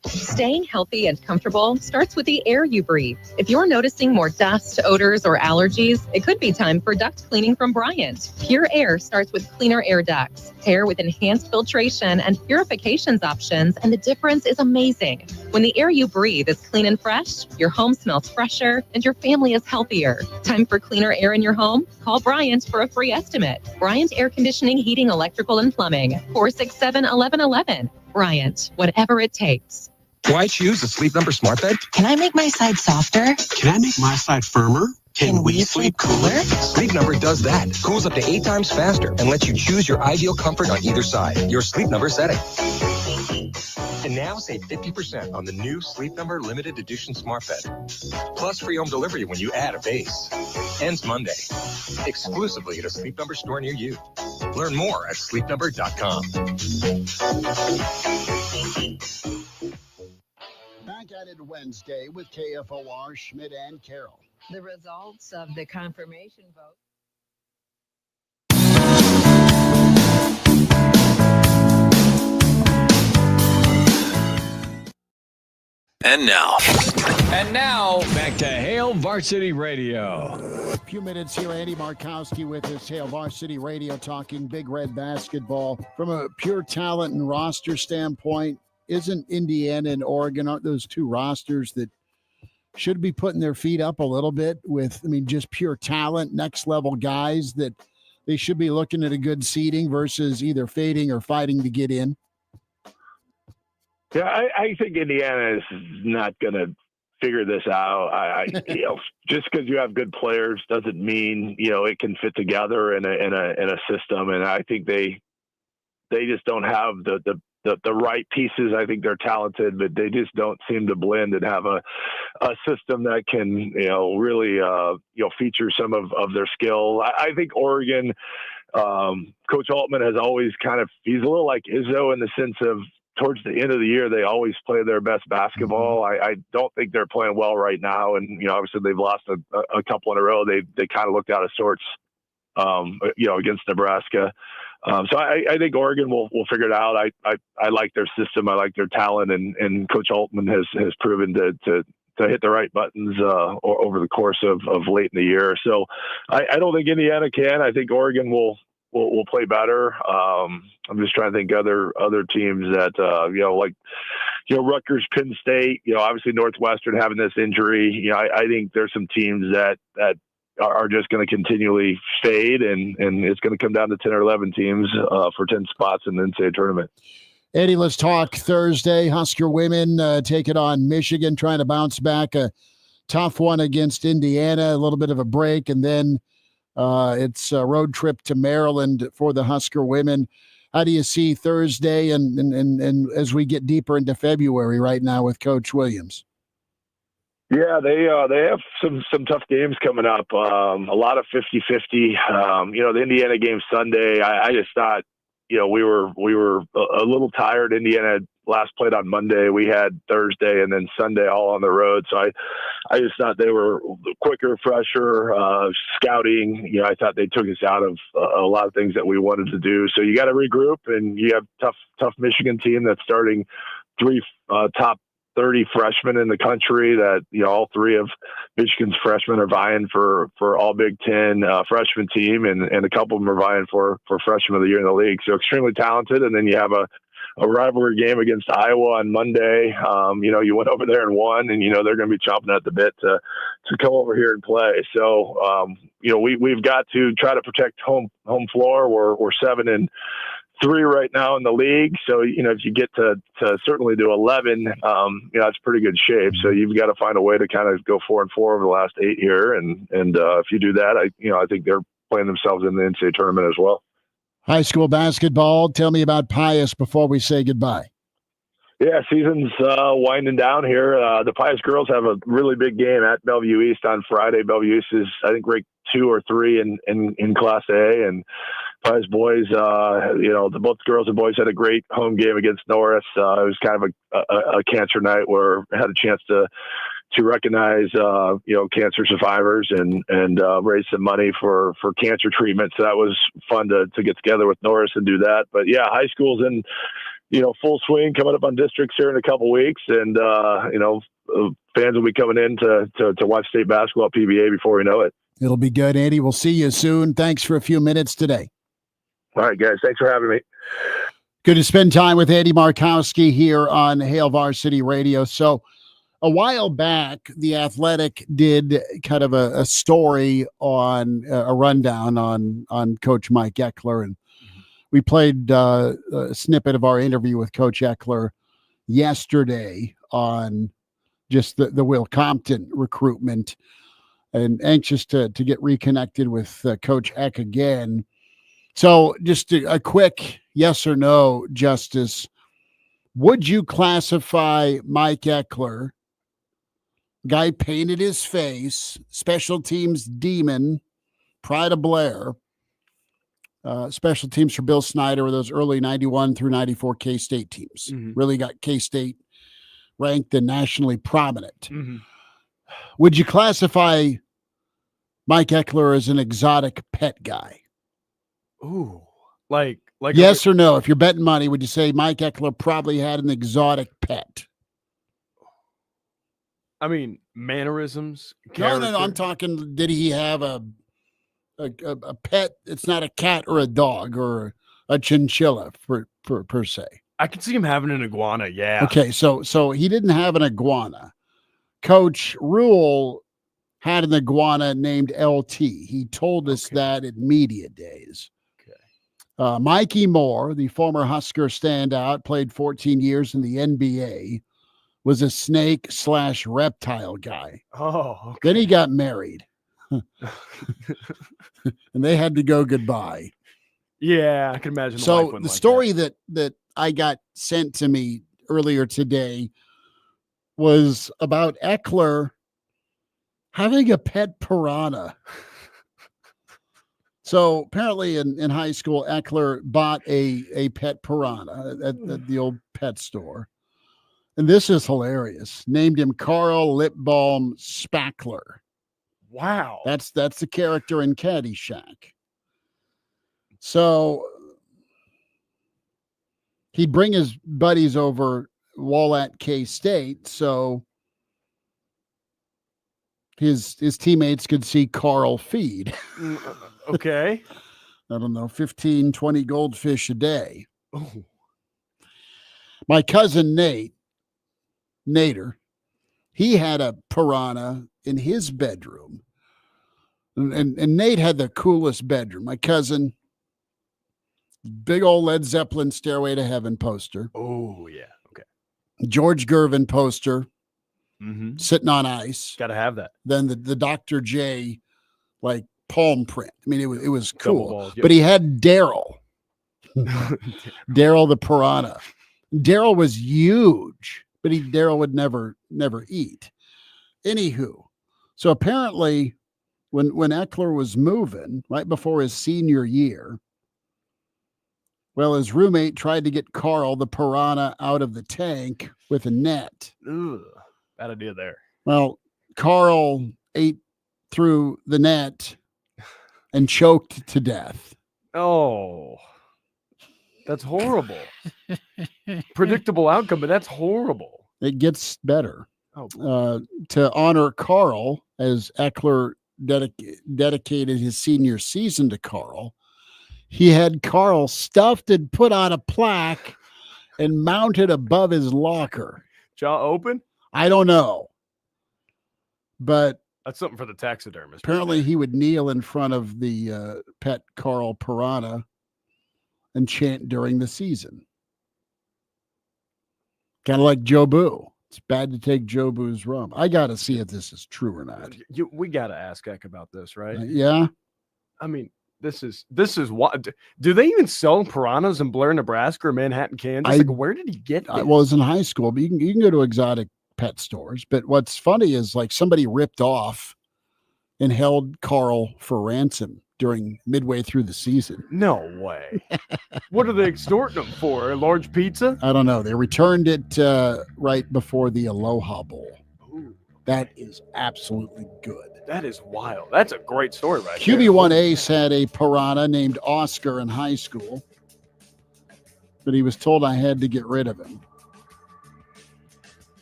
[SPEAKER 19] Staying healthy and comfortable starts with the air you breathe. If you're noticing more dust, odors, or allergies, it could be time for duct cleaning from Bryant. Pure Air starts with cleaner air ducts. Air with enhanced filtration and purifications options, and the difference is amazing. When the air you breathe is clean and fresh, your home smells fresher, and your family is healthier. Time for cleaner air in your home? Call Bryant for a free estimate. Bryant Air Conditioning, Heating, Electrical, and Plumbing. 467-1111. Bryant, whatever it takes.
[SPEAKER 21] Why choose a Sleep Number smart bed?
[SPEAKER 22] Can I make my side softer?
[SPEAKER 21] Can I make my side firmer?
[SPEAKER 22] Can we sleep cooler?
[SPEAKER 21] Sleep Number does that. Cools up to 8 times faster and lets you choose your ideal comfort on either side. Your Sleep Number setting. And now save 50% on the new Sleep Number limited edition smart bed. Plus free home delivery when you add a base. Ends Monday. Exclusively at a Sleep Number store near you. Learn more at sleepnumber.com.
[SPEAKER 2] Back at it Wednesday with KFOR, Schmidt and Carroll.
[SPEAKER 23] The results of the confirmation vote.
[SPEAKER 1] And now,
[SPEAKER 3] back to Hail Varsity Radio.
[SPEAKER 2] A few minutes here, Andy Markowski with us, Hail Varsity Radio, talking Big Red basketball. From a pure talent and roster standpoint, isn't Indiana and Oregon, aren't those two rosters that should be putting their feet up a little bit with, just pure talent, next level guys that they should be looking at a good seeding versus either fading or fighting to get in?
[SPEAKER 9] Yeah, I think Indiana is not going to figure this out. Just because you have good players doesn't mean it can fit together in a system. And I think they just don't have the right pieces. I think they're talented, but they just don't seem to blend and have a system that can really feature some of their skill. I think Oregon, Coach Altman has always he's a little like Izzo in the sense of, towards the end of the year, they always play their best basketball. I don't think they're playing well right now. And, obviously they've lost a couple in a row. They kind of looked out of sorts, against Nebraska. So I think Oregon will figure it out. I like their system. I like their talent, and Coach Altman has proven to hit the right buttons over the course of late in the year. So I don't think Indiana can. I think Oregon will play better. I'm just trying to think other teams that Rutgers, Penn State. Obviously Northwestern having this injury. I think there's some teams that are just going to continually fade, and it's going to come down to 10 or 11 teams for 10 spots in the NCAA tournament.
[SPEAKER 2] Eddie, let's talk Thursday. Husker women take it on Michigan, trying to bounce back. A tough one against Indiana, a little bit of a break, and then it's a road trip to Maryland for the Husker women. How do you see Thursday and as we get deeper into February right now with Coach Williams?
[SPEAKER 9] Yeah, they have some tough games coming up. A lot of 50-50. The Indiana game Sunday, I just thought, we were a little tired. Indiana last played on Monday. We had Thursday and then Sunday all on the road. So I just thought they were quicker, fresher, scouting. I thought they took us out of a lot of things that we wanted to do. So you got to regroup, and you have tough Michigan team that's starting 3 top 30 freshmen in the country that, all 3 of Michigan's freshmen are vying for all Big Ten freshman team, and a couple of them are vying for freshman of the year in the league. So extremely talented. And then you have a rivalry game against Iowa on Monday. You went over there and won, and they're going to be chomping at the bit to come over here and play. So we've got to try to protect home floor. We're 7-3 right now in the league. So if you get to certainly do 11, that's pretty good shape. So you've got to find a way to kind of go 4-4 over the last 8 here, and if you do that, I think they're playing themselves in the NCAA tournament as well.
[SPEAKER 2] High school basketball. Tell me about Pius before we say goodbye.
[SPEAKER 9] Yeah, season's winding down here. The Pius girls have a really big game at Bellevue East on Friday. Bellevue East is, I think, ranked 2 or 3 in Class A, and Pius boys, both girls and boys had a great home game against Norris. It was kind of a cancer night where I had a chance to recognize, cancer survivors and raise some money for cancer treatment. So that was fun to get together with Norris and do that. But yeah, high school's in, full swing, coming up on districts here in a couple weeks. And, fans will be coming in to watch state basketball at PBA before we know it.
[SPEAKER 2] It'll be good, Andy. We'll see you soon. Thanks for a few minutes today.
[SPEAKER 9] All right, guys. Thanks for having me.
[SPEAKER 2] Good to spend time with Andy Markowski here on Hail Varsity Radio. So, a while back, The Athletic did kind of a story on a rundown on Coach Mike Eckler, and we played a snippet of our interview with Coach Eckler yesterday on just the Will Compton recruitment, and anxious to get reconnected with Coach Eck again. So just a quick yes or no, Justice. Would you classify Mike Eckler, guy painted his face, special teams demon, pride of Blair, special teams for Bill Snyder were those early 91 through 94 K-State teams. Really got K-State ranked and nationally prominent. Would you classify Mike Eckler as an exotic pet guy?
[SPEAKER 3] Ooh, like
[SPEAKER 2] yes or no? If you're betting money, would you say Mike Eckler probably had an exotic pet?
[SPEAKER 3] I mean, mannerisms.
[SPEAKER 2] No. I'm talking. Did he have a pet? It's not a cat or a dog or a chinchilla per se.
[SPEAKER 3] I can see him having an iguana. Yeah.
[SPEAKER 2] Okay, so he didn't have an iguana. Coach Rule had an iguana named LT. He told us that at media days. Okay. Mikey Moore, the former Husker standout, played 14 years in the NBA. Was a snake/reptile guy.
[SPEAKER 3] Oh, okay.
[SPEAKER 2] Then he got married. And they had to go goodbye.
[SPEAKER 3] Yeah, I can imagine.
[SPEAKER 2] So the story that I got sent to me earlier today was about Eckler having a pet piranha. So apparently in high school, Eckler bought a pet piranha at the old pet store. And this is hilarious. Named him Carl Lipbalm Spackler.
[SPEAKER 3] Wow.
[SPEAKER 2] That's the character in Caddyshack. So he'd bring his buddies over while at K-State, so his teammates could see Carl feed.
[SPEAKER 3] Okay.
[SPEAKER 2] I don't know, 15, 20 goldfish a day.
[SPEAKER 3] Oh.
[SPEAKER 2] My cousin Nader, he had a piranha in his bedroom. And Nate had the coolest bedroom. My cousin, big old Led Zeppelin Stairway to Heaven poster.
[SPEAKER 3] Oh, yeah. Okay.
[SPEAKER 2] George Gervin poster sitting on ice.
[SPEAKER 3] Got to have that.
[SPEAKER 2] Then the Dr. J, like, palm print. I mean, it was cool.
[SPEAKER 3] Balls, yep.
[SPEAKER 2] But he had Daryl. Daryl the piranha. Daryl was huge, but Daryl would never eat. Anywho, so apparently when Eckler was moving right before his senior year, well, his roommate tried to get Carl the piranha out of the tank with a net.
[SPEAKER 3] Ugh, bad idea there.
[SPEAKER 2] Well, Carl ate through the net and choked to death.
[SPEAKER 3] Oh, that's horrible. Predictable outcome, but that's horrible.
[SPEAKER 2] It gets better.
[SPEAKER 3] Oh.
[SPEAKER 2] To honor Carl, as Eckler dedicated his senior season to Carl, he had Carl stuffed and put on a plaque and mounted above his locker.
[SPEAKER 3] Jaw open?
[SPEAKER 2] I don't know. But
[SPEAKER 3] that's something for the taxidermist.
[SPEAKER 2] Apparently he would kneel in front of the pet Carl Piranha and chant during the season. Kind of like Jobu. It's bad to take Jobu's rum. I got to see if this is true or not.
[SPEAKER 3] We got to ask Eck about this, right?
[SPEAKER 2] Yeah.
[SPEAKER 3] I mean, this is what do they even sell piranhas in Blair, Nebraska or Manhattan, Kansas? Where did he get this?
[SPEAKER 2] Well, it was in high school, but you can go to exotic pet stores. But what's funny is like somebody ripped off and held Carl for ransom during midway through the season.
[SPEAKER 3] No way. What are they extorting him for? A large pizza?
[SPEAKER 2] I don't know. They returned it right before the Aloha Bowl.
[SPEAKER 3] Ooh.
[SPEAKER 2] That is absolutely good.
[SPEAKER 3] That is wild. That's a great story right
[SPEAKER 2] QB1 Ace had a piranha named Oscar in high school, but he was told I had to get rid of him.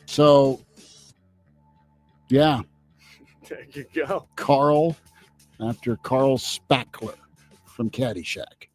[SPEAKER 2] So, yeah.
[SPEAKER 3] There you go.
[SPEAKER 2] Carl, after Carl Spackler from Caddyshack.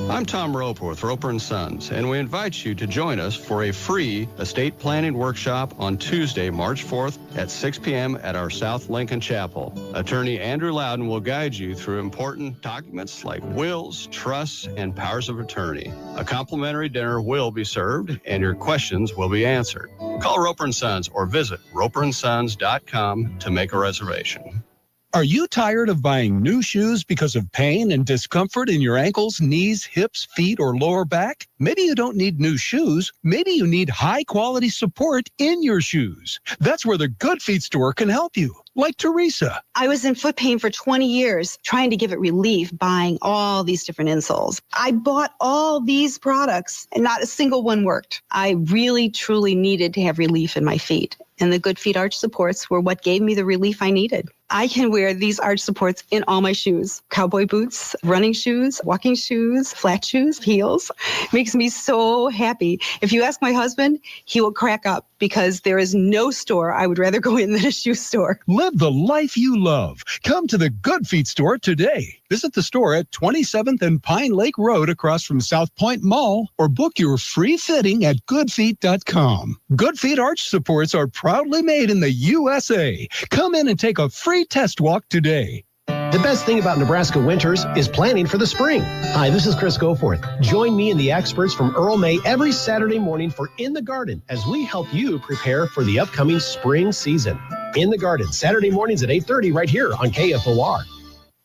[SPEAKER 4] I'm Tom Roper with Roper & Sons, and we invite you to join us for a free estate planning workshop on Tuesday, March 4th at 6 p.m. at our South Lincoln Chapel. Attorney Andrew Loudon will guide you through important documents like wills, trusts, and powers of attorney. A complimentary dinner will be served, and your questions will be answered. Call Roper & Sons or visit roperandsons.com to make a reservation.
[SPEAKER 18] Are you tired of buying new shoes because of pain and discomfort in your ankles, knees, hips, feet, or lower back? Maybe you don't need new shoes. Maybe you need high-quality support in your shoes. That's where the Good Feet store can help you, like Teresa.
[SPEAKER 5] I was in foot pain for 20 years, trying to give it relief, buying all these different insoles. I bought all these products, and not a single one worked. I really, truly needed to have relief in my feet, and the Good Feet arch supports were what gave me the relief I needed. I can wear these arch supports in all my shoes. Cowboy boots, running shoes, walking shoes, flat shoes, heels. Makes me so happy. If you ask my husband, he will crack up because there is no store I would rather go in than a shoe store.
[SPEAKER 18] Live the life you love. Come to the Good Feet store today. Visit the store at 27th and Pine Lake Road across from South Point Mall, or book your free fitting at goodfeet.com. Good Feet arch supports are proudly made in the USA. Come in and take a free test walk today.
[SPEAKER 7] The best thing about Nebraska winters is planning for the spring. Hi, this is Chris Goforth. Join me and the experts from Earl May every Saturday morning for In the Garden as we help you prepare for the upcoming spring season. In the Garden, Saturday mornings at 8:30 right here on KFOR.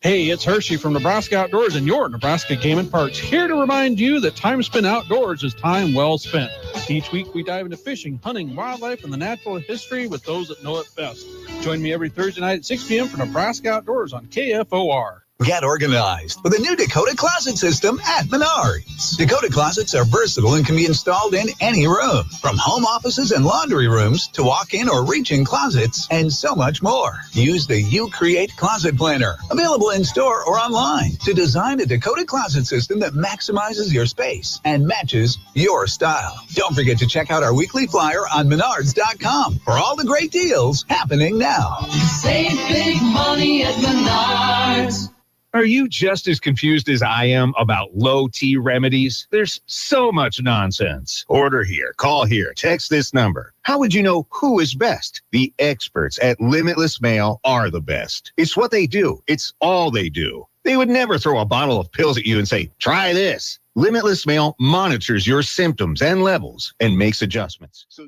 [SPEAKER 14] Hey, it's Hershey from Nebraska Outdoors and your Nebraska Game and Parks, here to remind you that time spent outdoors is time well spent. Each week we dive into fishing, hunting, wildlife, and the natural history with those that know it best. Join me every Thursday night at 6 p.m. for Nebraska Outdoors on KFOR.
[SPEAKER 24] Get organized with a new Dakota Closet system at Menards. Dakota Closets are versatile and can be installed in any room, from home offices and laundry rooms to walk-in or reach-in closets, and so much more. Use the You Create Closet Planner, available in store or online, to design a Dakota Closet system that maximizes your space and matches your style. Don't forget to check out our weekly flyer on Menards.com for all the great deals happening now.
[SPEAKER 25] Save big money at Menards.
[SPEAKER 26] Are you just as confused as I am about low T remedies? There's so much nonsense.
[SPEAKER 6] Order here, call here, text this number. How would you know who is best? The experts at Limitless Mail are the best. It's what they do. It's all they do. They would never throw a bottle of pills at you and say, try this. Limitless Mail monitors your symptoms and levels and makes adjustments. So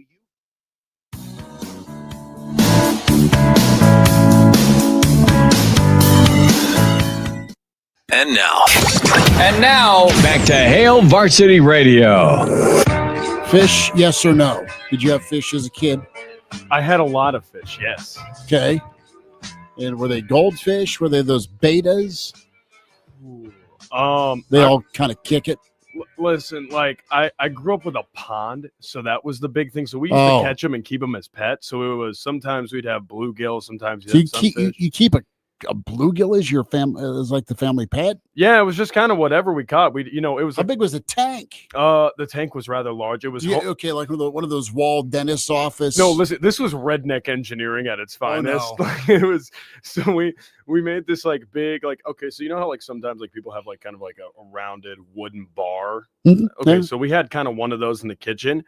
[SPEAKER 1] And now,
[SPEAKER 27] back to Hail Varsity Radio.
[SPEAKER 2] Fish, yes or no? Did you have fish as a kid?
[SPEAKER 3] I had a lot of fish, yes.
[SPEAKER 2] Okay. And were they goldfish? Were they those betas? They all kind of kick it.
[SPEAKER 3] Listen, like I grew up with a pond, so that was the big thing. So we used to catch them and keep them as pets. So it was sometimes we'd have bluegill, sometimes
[SPEAKER 2] you keep a bluegill is your is like the family pet?
[SPEAKER 3] Yeah, it was just kind of whatever we caught. It was
[SPEAKER 2] how big was the tank?
[SPEAKER 3] The tank was rather large. It was
[SPEAKER 2] okay, like one of those wall dentist office.
[SPEAKER 3] No, listen, this was redneck engineering at its finest.
[SPEAKER 2] Oh, no.
[SPEAKER 3] It was so we made this like big okay, so you know how like sometimes like people have like kind of like a rounded wooden bar.
[SPEAKER 2] Mm-hmm.
[SPEAKER 3] Okay,
[SPEAKER 2] yeah.
[SPEAKER 3] so we had kind of one of those in the kitchen.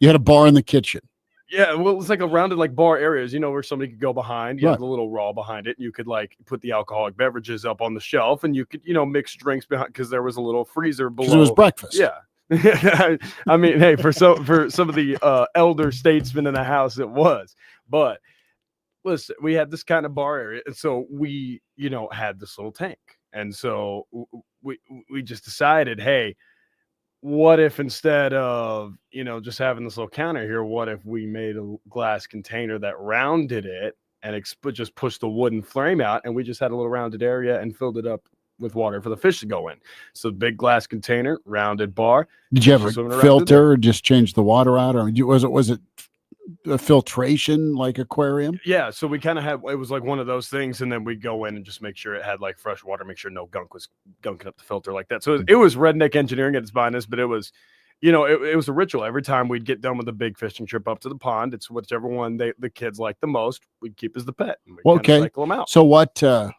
[SPEAKER 2] You had a bar in the kitchen.
[SPEAKER 3] Yeah, well, it was like a rounded like bar areas, where somebody could go behind. You
[SPEAKER 2] Right.
[SPEAKER 3] had the little raw behind it, and you could like put the alcoholic beverages up on the shelf, and you could mix drinks behind because there was a little freezer below.
[SPEAKER 2] It was breakfast.
[SPEAKER 3] Yeah. I mean, hey, for some of the elder statesmen in the house, it was. But listen, we had this kind of bar area, and so we had this little tank, and so we just decided, hey, what if instead of just having this little counter here, what if we made a glass container that rounded it and just pushed the wooden frame out, and we just had a little rounded area and filled it up with water for the fish to go in. So big glass container, rounded bar.
[SPEAKER 2] Did you have a filter or just change the water out, or was it a filtration like aquarium?
[SPEAKER 3] Yeah, so we kind of had, it was like one of those things, and then we'd go in and just make sure it had like fresh water, make sure no gunk was gunking up the filter like that. So it was redneck engineering at its finest, but it was, it was a ritual. Every time we'd get done with a big fishing trip up to the pond, it's whichever one the kids like the most, we'd keep as the pet. And we'd
[SPEAKER 2] Okay.
[SPEAKER 3] cycle them out.
[SPEAKER 2] So what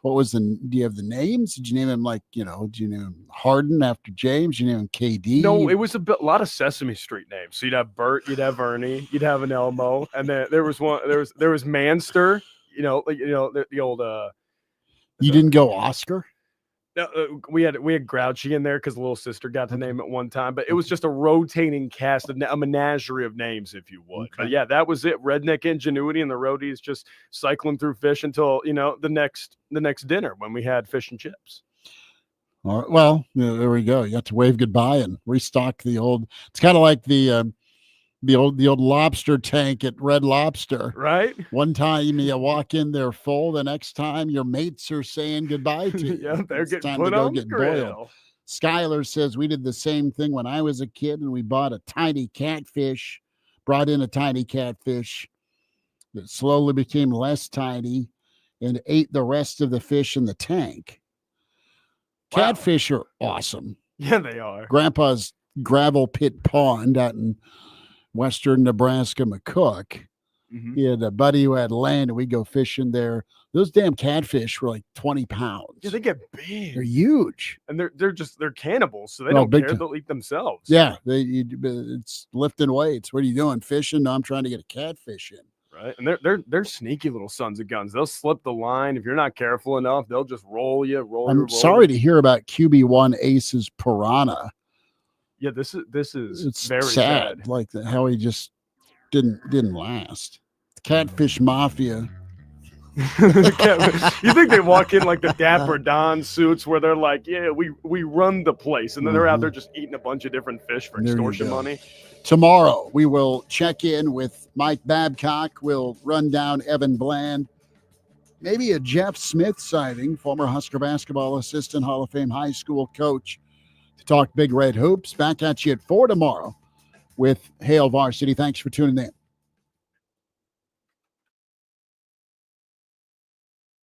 [SPEAKER 2] was do you have the names? Did you name him did you name him Harden after James? Did you name him KD?
[SPEAKER 3] No, it was a lot of Sesame Street names. So you'd have Bert, you'd have Ernie, you'd have an Elmo, and then there was Manster. The old.
[SPEAKER 2] You didn't go Oscar?
[SPEAKER 3] No, we had Grouchy in there because the little sister got to name it one time, but it was just a rotating cast of a menagerie of names, if you would. Okay. But yeah, that was it. Redneck ingenuity, and the roadies just cycling through fish until the next dinner when we had fish and chips.
[SPEAKER 2] All right. Well, there we go. You got to wave goodbye and restock the old. It's kind of like the old lobster tank at Red Lobster.
[SPEAKER 3] Right.
[SPEAKER 2] One time you walk in there full, the next time your mates are saying goodbye to you.
[SPEAKER 3] Yeah, they're getting
[SPEAKER 2] time
[SPEAKER 3] put
[SPEAKER 2] to go
[SPEAKER 3] on
[SPEAKER 2] get
[SPEAKER 3] the grill.
[SPEAKER 2] boiled. Skylar says we did the same thing when I was a kid, and we bought a tiny catfish, brought in a tiny catfish that slowly became less tiny and ate the rest of the fish in the tank.
[SPEAKER 3] Wow.
[SPEAKER 2] Catfish are awesome.
[SPEAKER 3] Yeah, they are.
[SPEAKER 2] Grandpa's gravel pit pond out in western Nebraska, McCook.
[SPEAKER 3] Mm-hmm.
[SPEAKER 2] He had a buddy who had land, and we'd go fishing there. Those damn catfish were like 20 pounds.
[SPEAKER 3] Yeah, they get big.
[SPEAKER 2] They're huge.
[SPEAKER 3] And they're cannibals, so they don't care. They'll eat themselves.
[SPEAKER 2] Yeah, it's lifting weights. What are you doing? Fishing? No, I'm trying to get a catfish in.
[SPEAKER 3] Right, and they're sneaky little sons of guns. They'll slip the line if you're not careful enough. They'll just roll you.
[SPEAKER 2] I'm sorry to hear about QB1 Ace's piranha.
[SPEAKER 3] Yeah, this is
[SPEAKER 2] it's
[SPEAKER 3] very
[SPEAKER 2] sad. Like how he just didn't last. The catfish mafia.
[SPEAKER 3] You think they walk in like the Dapper Don suits where they're like, yeah, we run the place, and then they're out there just eating a bunch of different fish for extortion money.
[SPEAKER 2] Tomorrow we will check in with Mike Babcock. We'll run down Evan Bland. Maybe a Jeff Smith sighting, former Husker basketball assistant, Hall of Fame high school coach, to talk Big Red Hoops. Back at you at 4 tomorrow with Hail Varsity. Thanks for tuning in.